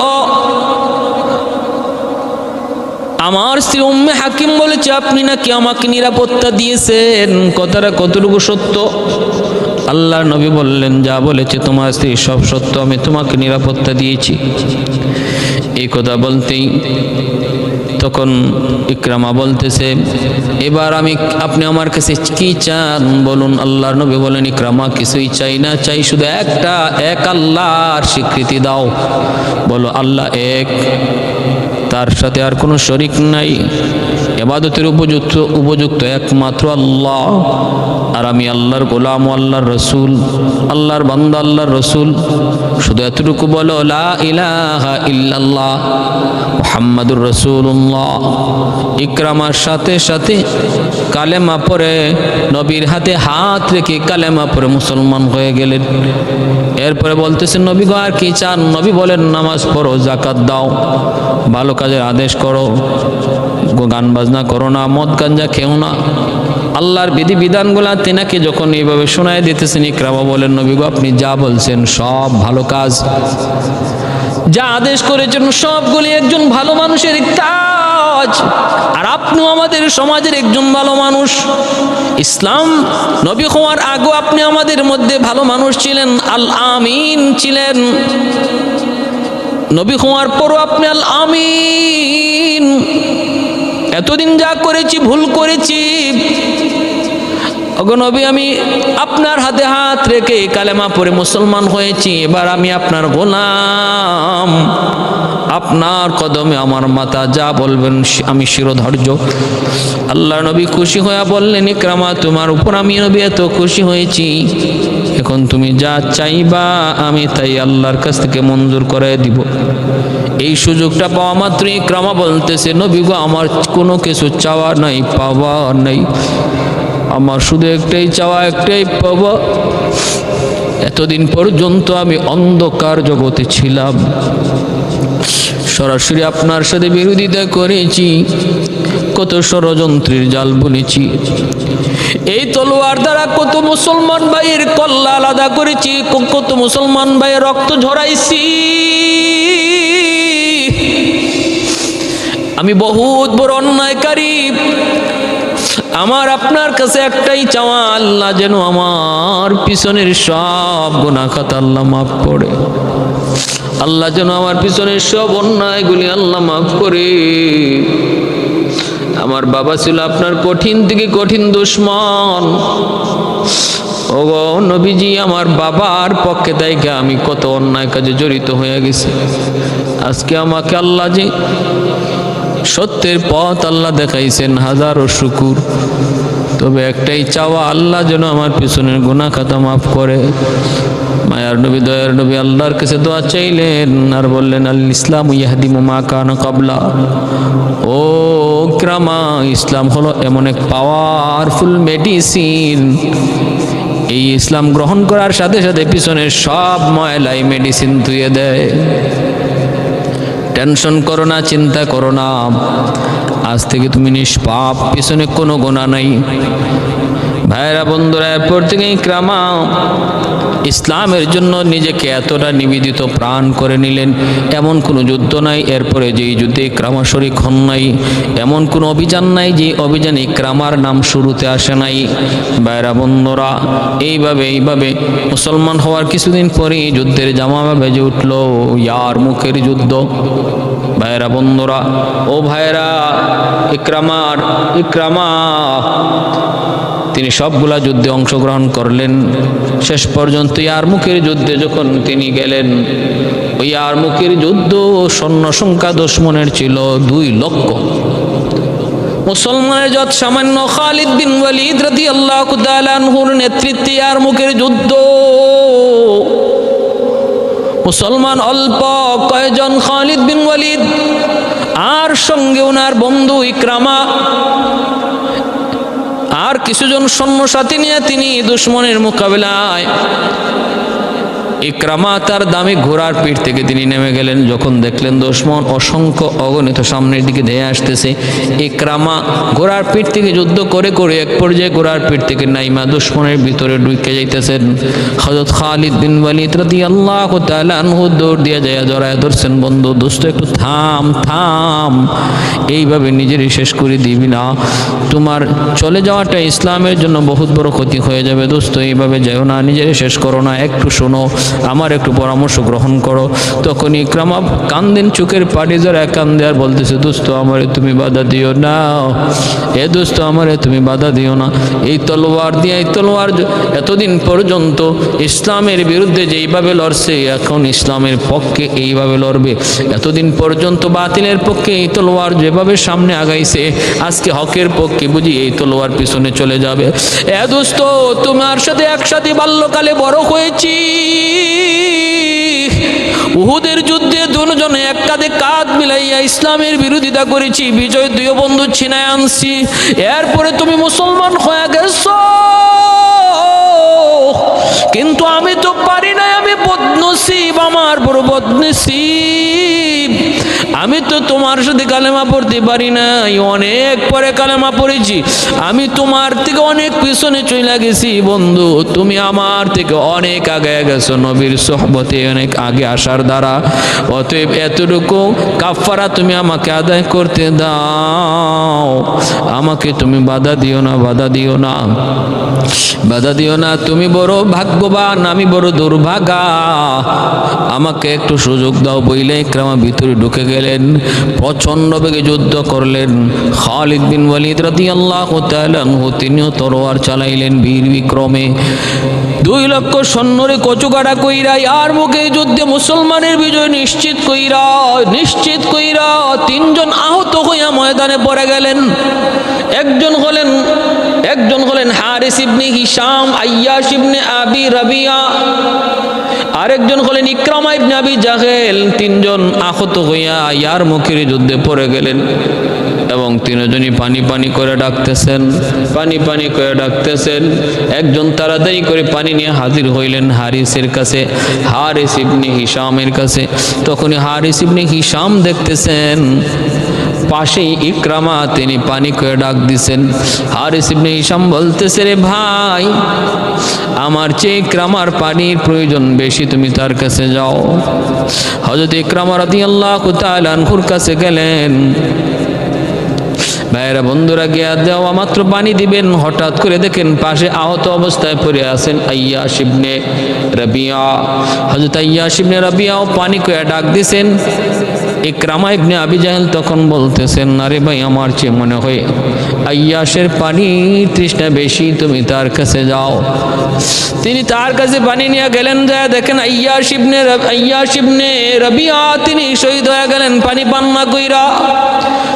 আমার স্ত্রী উম্মে হাকিম বলেছে আপনি নাকি আমাকে নিরাপত্তা দিয়েছেন, কথাটা কতটুকু সত্য? আল্লাহর নবী বললেন, যা বলেছে তোমার স্ত্রী সব সত্য, আমি তোমাকে নিরাপত্তা দিয়েছি। এই কথা বলতেই তখন ইকরামা বলতেছে, এবার আপনি আমার কাছে কি চান বলুন। আল্লাহর নবী বলেন, ইকরামা কিছুই চাই না, চাই শুধু এক আল্লাহর স্বীকৃতি দাও। বলো আল্লাহ এক, তার সাথে আর কোনো শরীক নাই, ইবাদতের উপযুক্ত একমাত্র আল্লাহ, আর আমি আল্লাহর গোলাম, আল্লাহর রসুল, আল্লাহর বান্দা, আল্লাহর রসুল। শুধু এতটুকু বলো, লা ইলাহা ইল্লাল্লাহ মুহাম্মাদুর রাসূলুল্লাহ। ইকরামার সাথে সাথে কালেমা পড়ে নবীর হাতে হাত রেখে কালেমা পড়ে মুসলমান হয়ে গেলেন। এরপরে বলতেছেন, নবী গো আর কি চান? নবী বলেন, নামাজ পড়ো, যাকাত দাও, ভালো কাজের আদেশ করো, গান বাজনা করো না, মদ গাঞ্জা খেও না। আল্লাহর বিধি বিধানগুলা তেনাকে যখন এইভাবে শোনায় দিতেছেন, ইকরামা বলেন, নবী গো আপনি যা বলছেন সব ভালো কাজ, যা আদেশ করেছেন সবগুলি একজন ভালো মানুষের কাজ, আর আপনিও আমাদের সমাজের একজন ভালো মানুষ। ইসলাম নবী হওয়ার আগে আপনি আমাদের মধ্যে ভালো মানুষ ছিলেন, আল আমিন ছিলেন। নবী হওয়ার পরও আপনি আল আমিন। এতদিন যা করেছি ভুল করেছি, ওগো নবী আমি আপনার হাতে হাত রেখে কালেমা পড়ে মুসলমান হয়েছি, এবার আমি আপনার গোলাম, আপনার কদমে আমার মাথা, যা বলবেন আমি শিরোধার্য। আল্লাহ নবী খুশি হয়ে বললেন, ইকরামা তোমার উপর আমি নবী এত খুশি হয়েছি, এখন তুমি যা চাইবা আমি তাই আল্লাহর কাছ থেকে মঞ্জুর করে দিব। এই সুযোগটা পাওয়া মাত্র ইকরামা বলতেছে, নবী গো আমার কোনো কিছু চাওয়া নাই, পাওয়া নাই, আমার শুধু একটাই চাওয়া, একটাই পাওয়া। এতদিন পর্যন্ত আমি অন্ধকার জগতে ছিলাম, সরাসরি আপনার সাথে বিরোধিতা করেছি, কত ষড়যন্ত্রের জাল বুনেছি, এই তলোয়ার দ্বারা কত মুসলমান ভাইয়ের কল্লা আলাদা করেছি, কত মুসলমান ভাইয়ের রক্ত ঝরাইছি। আমি বহুত বড় অন্যায়কারী। আমার আপনার কাছে একটাই চাওয়া, আল্লাহ যেন আমার পিছনের সব গুনাহ খাতা আল্লাহ মাফ করে, আল্লাহ যেন আমার পিছনের সব অন্যায়গুলি আল্লাহ মাফ করে। আমার বাবা ছিল আপনার কঠিন থেকে কঠিন দুশমন। ওগো নবীজি, আমার বাবার পক্ষে থেকে আমি কত অন্যায় কাজে জড়িত হয়ে গেছি। আজকে আমাকে আল্লাহ যে সত্যের পথ আল্লাহ দেখাইছেন, হাজারো শুকুর। তবে একটাই চাওয়া, আল্লাহ যেন আমার পিছনের গুনাহ খাতা মাফ করে। মায়ার নবী, দয়ার নবী আল্লাহর কাছে দোয়া চাইলেন আর বললেন, আল ইসলাম ইয়াহদিমু মা কানা ক্বাবলা। ও ইকরামা, ইসলাম হলো এমন এক পাওয়ারফুল মেডিসিন, এই ইসলাম গ্রহণ করার সাথে সাথে পিছনের সব ময়লাই মেডিসিন ধুয়ে দেয়। টেনশন করো না, চিন্তা করো না, আজ থেকে তুমি নিষ্পাপ, পিছনে কোনো গুনাহ নাই। ভাইরা বন্ধুরা, এরপর থেকে ইকরামা ইসলামের জন্য নিজেকে এতটা নিবেদিত প্রাণ করে নিলেন, এমন কোনো যুদ্ধ নাই এরপরে যেই যুদ্ধে ইকরামা শরীক হন নাই, এমন কোনো অভিযান নাই যে অভিযানে ইকরামার নাম শুরুতে আসে নাই। ভাইরা বন্ধুরা, এইভাবে মুসলমান হওয়ার কিছুদিন পরেই যুদ্ধের জামামা বেজে উঠল, ইয়ারমুকের যুদ্ধ। ভাইরা বন্ধুরা, ও ভাইরা, ইকরামা তিনি সবগুলা যুদ্ধে অংশগ্রহণ করলেন। শেষ পর্যন্ত ইয়ারমুকের যুদ্ধে যখন তিনি গেলেন, ওই ইয়ারমুকের যুদ্ধ সৈন্য সংখ্যা দুশমনের ছিল 2 লক্ষ। মুসলমানের যত সামান্য খালিদ বিন ওয়ালিদ রাদিয়াল্লাহু তাআলা আনহুর নেতৃত্বে ইয়ারমুকের যুদ্ধ। মুসলমান অল্প কয়েকজন, খালিদ বিন ওয়ালিদ আর সঙ্গে ওনার বন্ধু ইকরামা আর কিছুজন সৈন্য সাথী নিয়ে তিনি দুশমনের মোকাবিলায় ইকরামা তার দামি ঘোড়ার পিঠ থেকে তিনি নেমে গেলেন। যখন দেখলেন দুশমন অসংখ্য অগণিত সামনের দিকে ধেয়ে আসতেছে, ইকরামা ঘোড়ার পিঠ থেকে যুদ্ধ করে করে এক পর্যায়ে ঘোড়ার পিঠ থেকে নাইমা দুশমনের ভিতরে ঢুকে যাইতেছেন। হযরত খালিদ বিন ওয়ালিদ রাদিয়াল্লাহু তাআলা আনহু দৌড় দিয়ে যায় জড়ায় ধরছেন, বন্ধু দোস্ত একটু থাম থাম, এইভাবে নিজেরই শেষ করে দিবি না, তোমার চলে যাওয়াটা ইসলামের জন্য বহুত বড় ক্ষতি হয়ে যাবে দোস্ত, এইভাবে যাও না, নিজেরই শেষ করো না, একটু শোনো, আমার একটু পরামর্শ গ্রহণ করো। তখন ইকরামা কান্দেন, চোখের পানি জড়ায় কান্দে আর বলতেছে, দোস্ত আমারে তুমি বাধা দিও না, এ দোস্ত আমারে তুমি বাধা দিও না। এই তলোয়ার দিয়ে, এই তলোয়ার এতদিন পর্যন্ত ইসলামের বিরুদ্ধে যেইভাবে লড়ছে, এখন ইসলামের পক্ষে এইভাবে লড়বে। এতদিন পর্যন্ত বাতিলের পক্ষে এই তলোয়ার যেভাবে সামনে আগাইছে, আজকে হকের পক্ষে বুঝি এই তলোয়ার পিছনে চলে যাবে। এ দোস্ত তোমার সাথে একসাথে বাল্যকালে বড় হয়েছি, উহুদের যুদ্ধে দুজনে এক কাঁধে কাঁধ মিলাইয়া ইসলামের বিরোধিতা করেছি, বিজয় দুই বন্ধু ছিনায় আনছি, এরপরে তুমি মুসলমান হয়ে গেছো, কিন্তু আমি তো পারি না, আমি বদনসিব, আমার বড় বদনসিব, আমি তো তোমার সাথে কালেমা পড়তে পারি নাই, অনেক পরে কালেমা পড়েছি, আমি তোমার থেকে অনেক পিছনে চলে গেছি বন্ধু, তুমি আমার থেকে অনেক আগে গেছো নবীর সোহবতে অনেক আগে আসার দ্বারা, অতএব এতটুকু কাফারা তুমি আমাকে আদায় করতে দাও, আমাকে তুমি বাধা দিও না, বাধা দিও না, বাধা দিও না, তুমি বড় ভাগ্যবান, আমি বড় দুর্ভাগা, আমাকে একটু সুযোগ দাও বইলে ইকরামা ভিতরে ঢুকে গেলেন, প্রচন্ড বেগে যুদ্ধ করলেন। খালিদ বিন ওয়ালিদ রাদিয়াল্লাহু তাআলা আনহু তিনিও তরোয়ার চালাইলেন বীর বিক্রমে, 2 লক্ষ সৈন্যরে কচুকাটা কইরা আর মুখে যুদ্ধে মুসলমানের বিজয় নিশ্চিত কইরা 3 জন আহত হইয়া ময়দানে পড়ে গেলেন। একজন হলেন হারিস ইবনে হিশাম, আইয়াশ ইবনে আবি রাবিয়া, আরেকজন হলেন ইকরামা ইবনে আবি জাহেল। 3 জন আহত হইয়া ইয়ার মুখের যুদ্ধে পড়ে গেলেন এবং 3 জনই পানি পানি করে ডাকতেছেন, পানি পানি করে ডাকতেছেন। একজন তাড়াতাড়ি করে পানি নিয়ে হাজির হইলেন হারিসের কাছে, হারিস ইবনে হিশামের কাছে। তখনই হারিস ইবনে হিশাম দেখতেছেন পাশেই ইকরামা, তিনি পানি করে ডাক দিছেন। হারিস ইবনে হিশাম বলতেছে, রে ভাই, আমার চেয়ে ইকরামার পানির প্রয়োজন বেশি, তুমি তার কাছে যাও। হযরত ইকরামা রাদিয়াল্লাহু তাআলা আনহুর কাছে গেলেন। ভাইরা বন্ধুরা, গিয়া দেওয়া মাত্র পানি দিবেন, হঠাৎ করে দেখেন পাশে আহত অবস্থায় পড়ে আছেন আইয়াশ ইবনে রাবিয়া। হযরত আইয়াশ ইবনে রাবিয়াও পানি করে ডাক দিছেন। ইকরামা ইবনে আবি জাহেল তখন বলতেছেন, আরে ভাই, আমার চেয়ে মনে হয় আইয়াশের পানির তৃষ্ণা বেশি, তুমি তার কাছে যাও। তিনি তার কাছে পানি নিয়ে গেলেন, যা দেখেন আইয়াশ ইবনে রাবিয়া তিনি শহীদ হয়ে গেলেন পানি পান না কইরা।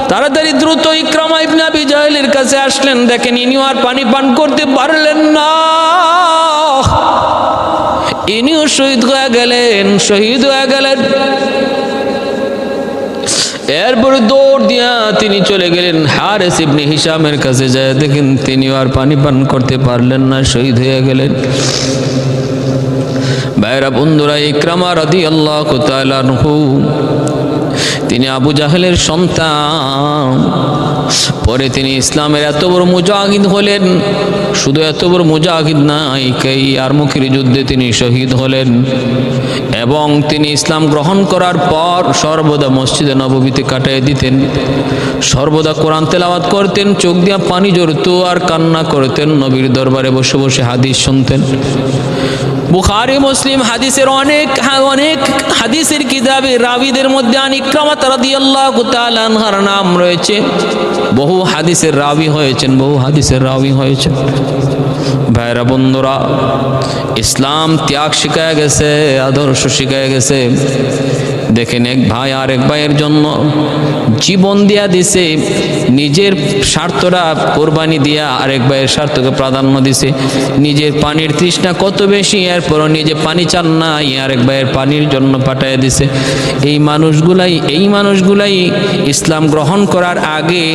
তাড়াতাড়ি দ্রুত ইকরামা ইবনে আবি জাহেলের কাছে আসলেন, দেখেন ইনিও আর পানি পান করতে পারলেন না, ইনিও শহীদ হয়ে গেলেন। এরপরে দৌড় দিয়া তিনি চলে গেলেন হারিস ইবনে হিশামের কাছে, যায় দেখেন তিনিও আর পানি পান করতে পারলেন না, শহীদ হয়ে গেলেন। ভাইরা বন্ধুরা, ইকরামা রাদিয়াল্লাহু তাআলা আনহু তিনি আবু জাহেলের সন্তান, পরে তিনি ইসলামের এত বড় মুজাহিদ হলেন। শুধু এত বড় মুজাহিদ নাই, ইয়ারমুকের যুদ্ধে তিনি শহীদ হলেন এবং তিনি ইসলাম গ্রহণ করার পর সর্বদা মসজিদে নববীতে কাটিয়ে দিতেন, সর্বদা কোরআন তেলাওয়াত করতেন, চোখ দিয়া পানি ঝরতো আর কান্না করতেন, নবীর দরবারে বসে বসে হাদিস শুনতেন। বুখারী মুসলিম হাদিসের অনেক হাদিসের কিতাবে রাবীদের মধ্যে ইকরামা রাদিয়াল্লাহু তাআলা আনহার নাম রয়েছে। বহু হাদিসের রাবী হয়েছেন। ভাইরা বন্ধুরা, ইসলাম ত্যাগ শিখায় গেছে, আদর্শ শিখায় গেছে। দেখেন, এক ভাই আরেক ভাইয়ের জন্য জীবন দিয়া দিছে, নিজের স্বার্থটা কোরবানি দিয়া আরেক ভাইয়ের স্বার্থকে প্রাধান্য দিছে। নিজের পানির তৃষ্ণা কত বেশি, এরপরও নিজে পানি চান না, আরেক ভাইয়ের পানির জন্য পাঠায় দিছে। এই মানুষগুলাই ইসলাম গ্রহণ করার আগে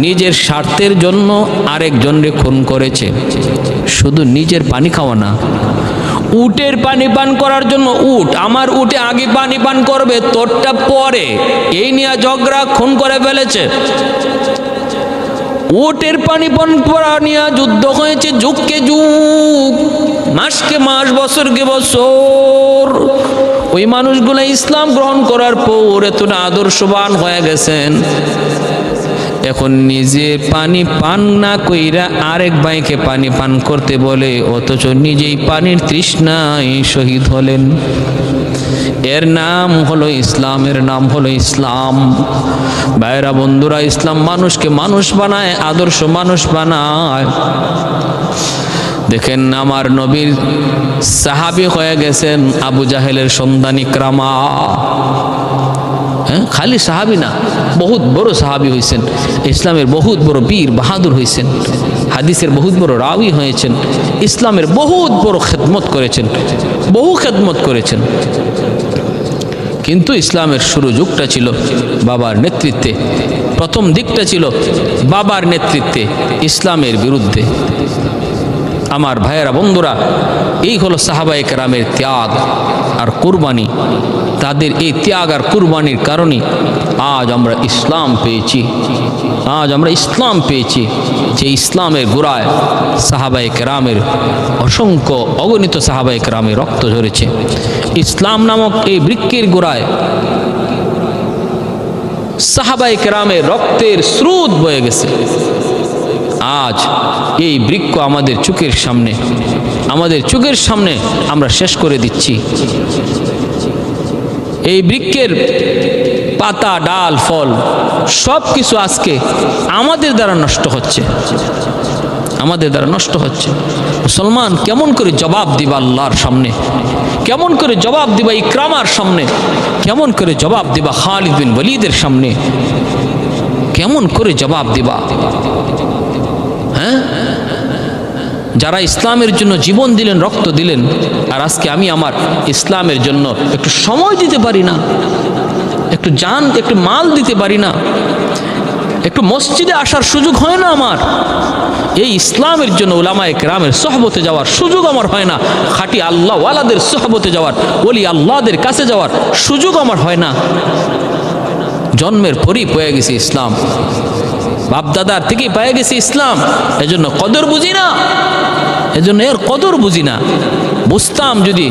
নিজের স্বার্থের জন্য আরেকজনকে খুন করেছে। শুধু নিজের পানি খাওয়া না, উটের পানি পান করার জন্য উট, আমার উটে আগে পানি পান করবে, তোরটা পরে, এই নিয়ে ঝগড়া খুন করে ফেলেছে। উটের পানি পান করা নিয়ে যুদ্ধ হয়েছে, যুগকে যুগ, মাসকে মাস, বছরকে বছর। ওই মানুষগুলো ইসলাম গ্রহণ করার পর এতটা আদর্শবান হয়ে গেছেন, এখন নিজে পানি পান না কইরা আরেক ভাইকে পানি পান করতে বলে, অথচ নিজেই পানির তৃষ্ণায় শহীদ হলেন। এর নাম হলো ইসলাম, এর নাম হলো ইসলাম। ভাইরা বন্ধুরা, ইসলাম মানুষকে মানুষ বানায়, আদর্শ মানুষ বানায়। দেখেন, আমার নবীর সাহাবী হয়ে গেছেন আবু জাহেলের সন্তান ইকরামা। খালি সাহাবী না, বহুত বড় সাহাবী হয়েছেন, ইসলামের বহুত বড় বীর বাহাদুর হয়েছেন, হাদিসের বহুত বড় রাওয়ী হয়েছেন, ইসলামের বহুত বড় খেদমত করেছেন, বহু খেদমত করেছেন। কিন্তু ইসলামের শুরু যুগটা ছিল বাবার নেতৃত্বে, প্রথম দিকটা ছিল বাবার নেতৃত্বে ইসলামের বিরুদ্ধে। আমার ভাইয়েরা বন্ধুরা, এই হলো সাহাবায়ে কেরামের ত্যাগ আর কুরবানি। তাদের এই ত্যাগ আর কুরবানির কারণে আজ আমরা ইসলাম পেয়েছি, আজ আমরা ইসলাম পেয়েছি। যে ইসলামের গোড়ায় সাহাবায়ে কেরামের অসংখ্য অগণিত সাহাবায়ে কেরামের রক্ত ঝরেছে। ইসলাম নামক এই বৃক্ষের গোড়ায় সাহাবায়ে কেরামের রক্তের স্রোত বয়ে গেছে। আজ এই বৃক্ষ আমাদের চোখের সামনে, আমাদের চোখের সামনে আমরা শেষ করে দিচ্ছি। এই বৃক্ষের পাতা, ডাল, ফল সব কিছু আজকে আমাদের দ্বারা নষ্ট হচ্ছে, আমাদের দ্বারা নষ্ট হচ্ছে। মুসলমান কেমন করে জবাব দিবা আল্লাহর সামনে? কেমন করে জবাব দিবা ইকরামার সামনে? কেমন করে জবাব দিবা খালিদ বিন ওয়ালিদের সামনে? কেমন করে জবাব দিবা? হ্যাঁ, যারা ইসলামের জন্য জীবন দিলেন, রক্ত দিলেন, আর আজকে আমি আমার ইসলামের জন্য একটু সময় দিতে পারি না, একটু জান, একটু মাল দিতে পারি না, একটু মসজিদে আসার সুযোগ হয় না আমার, এই ইসলামের জন্য উলামায়ে কেরামের সোহবতে যাওয়ার সুযোগ আমার হয় না, খাঁটি আল্লাহ ওয়ালাদের সোহবতে যাওয়ার, ওলি আল্লাহদের কাছে যাওয়ার সুযোগ আমার হয় না। জন্মের পরই পেয়ে গেছি ইসলাম, বাপদাদার থেকেই পেয়ে গেছি ইসলাম, এজন্য কদর বুঝি না, এজন্য এর কদর বুঝি না। বুঝতাম যদি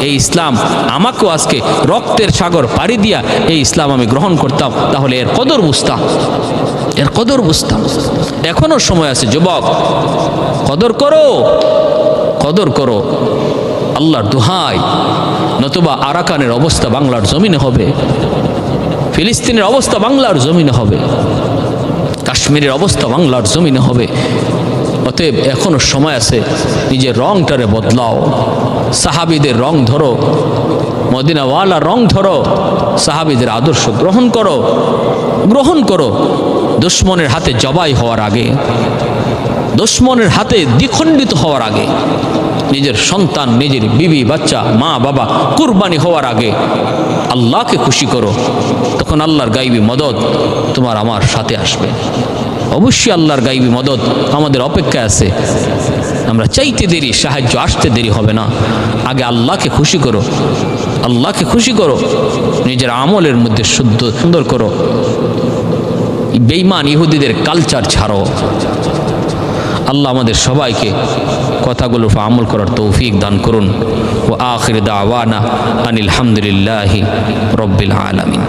এই ইসলাম আমাকেও আজকে রক্তের সাগর পাড়ি দিয়া এই ইসলাম আমি গ্রহণ করতাম, তাহলে এর কদর বুঝতাম, এর কদর বুঝতাম। এখনো সময় আছে যুবক, কদর করো, কদর করো আল্লাহর দোহাই, নতুবা আরাকানের অবস্থা বাংলার জমিনে হবে, ফিলিস্তিনের অবস্থা বাংলার জমিনে হবে, কাশ্মীরের অবস্থা বাংলার জমিনে হবে। অতএব এখনো সময় আছে, নিজের রংটারে বদলাও, সাহাবীদের রং ধরো, মদিনাওয়ালার রং ধরো, সাহাবীদের আদর্শ গ্রহণ করো, গ্রহণ করো। দুশ্মনের হাতে জবাই হওয়ার আগে, দুশ্মনের হাতে দ্বিখণ্ডিত হওয়ার আগে, নিজের সন্তান, নিজের বিবি, বাচ্চা, মা, বাবা কুরবানি হওয়ার আগে আল্লাহকে খুশি করো, তখন আল্লাহর গাইবী মদদ তোমার আমার সাথে আসবে। অবশ্যই আল্লাহর গাইবী মদদ আমাদের অপেক্ষায় আছে। আমরা চাইতে দেরি, সাহায্য আসতে দেরি হবে না। আগে আল্লাহকে খুশি করো, আল্লাহকে খুশি করো, নিজের আমলের মধ্যে শুদ্ধ সুন্দর করো, বেঈমান ইহুদিদের কালচার ছাড়ো। আল্লাহ আমাদের সবাইকে কথাগুলোর উপর আমল করার তৌফিক দান করুন। ওয়া আখির দাওয়ানা আনিল হামদুলিল্লাহি রাব্বিল আলামিন।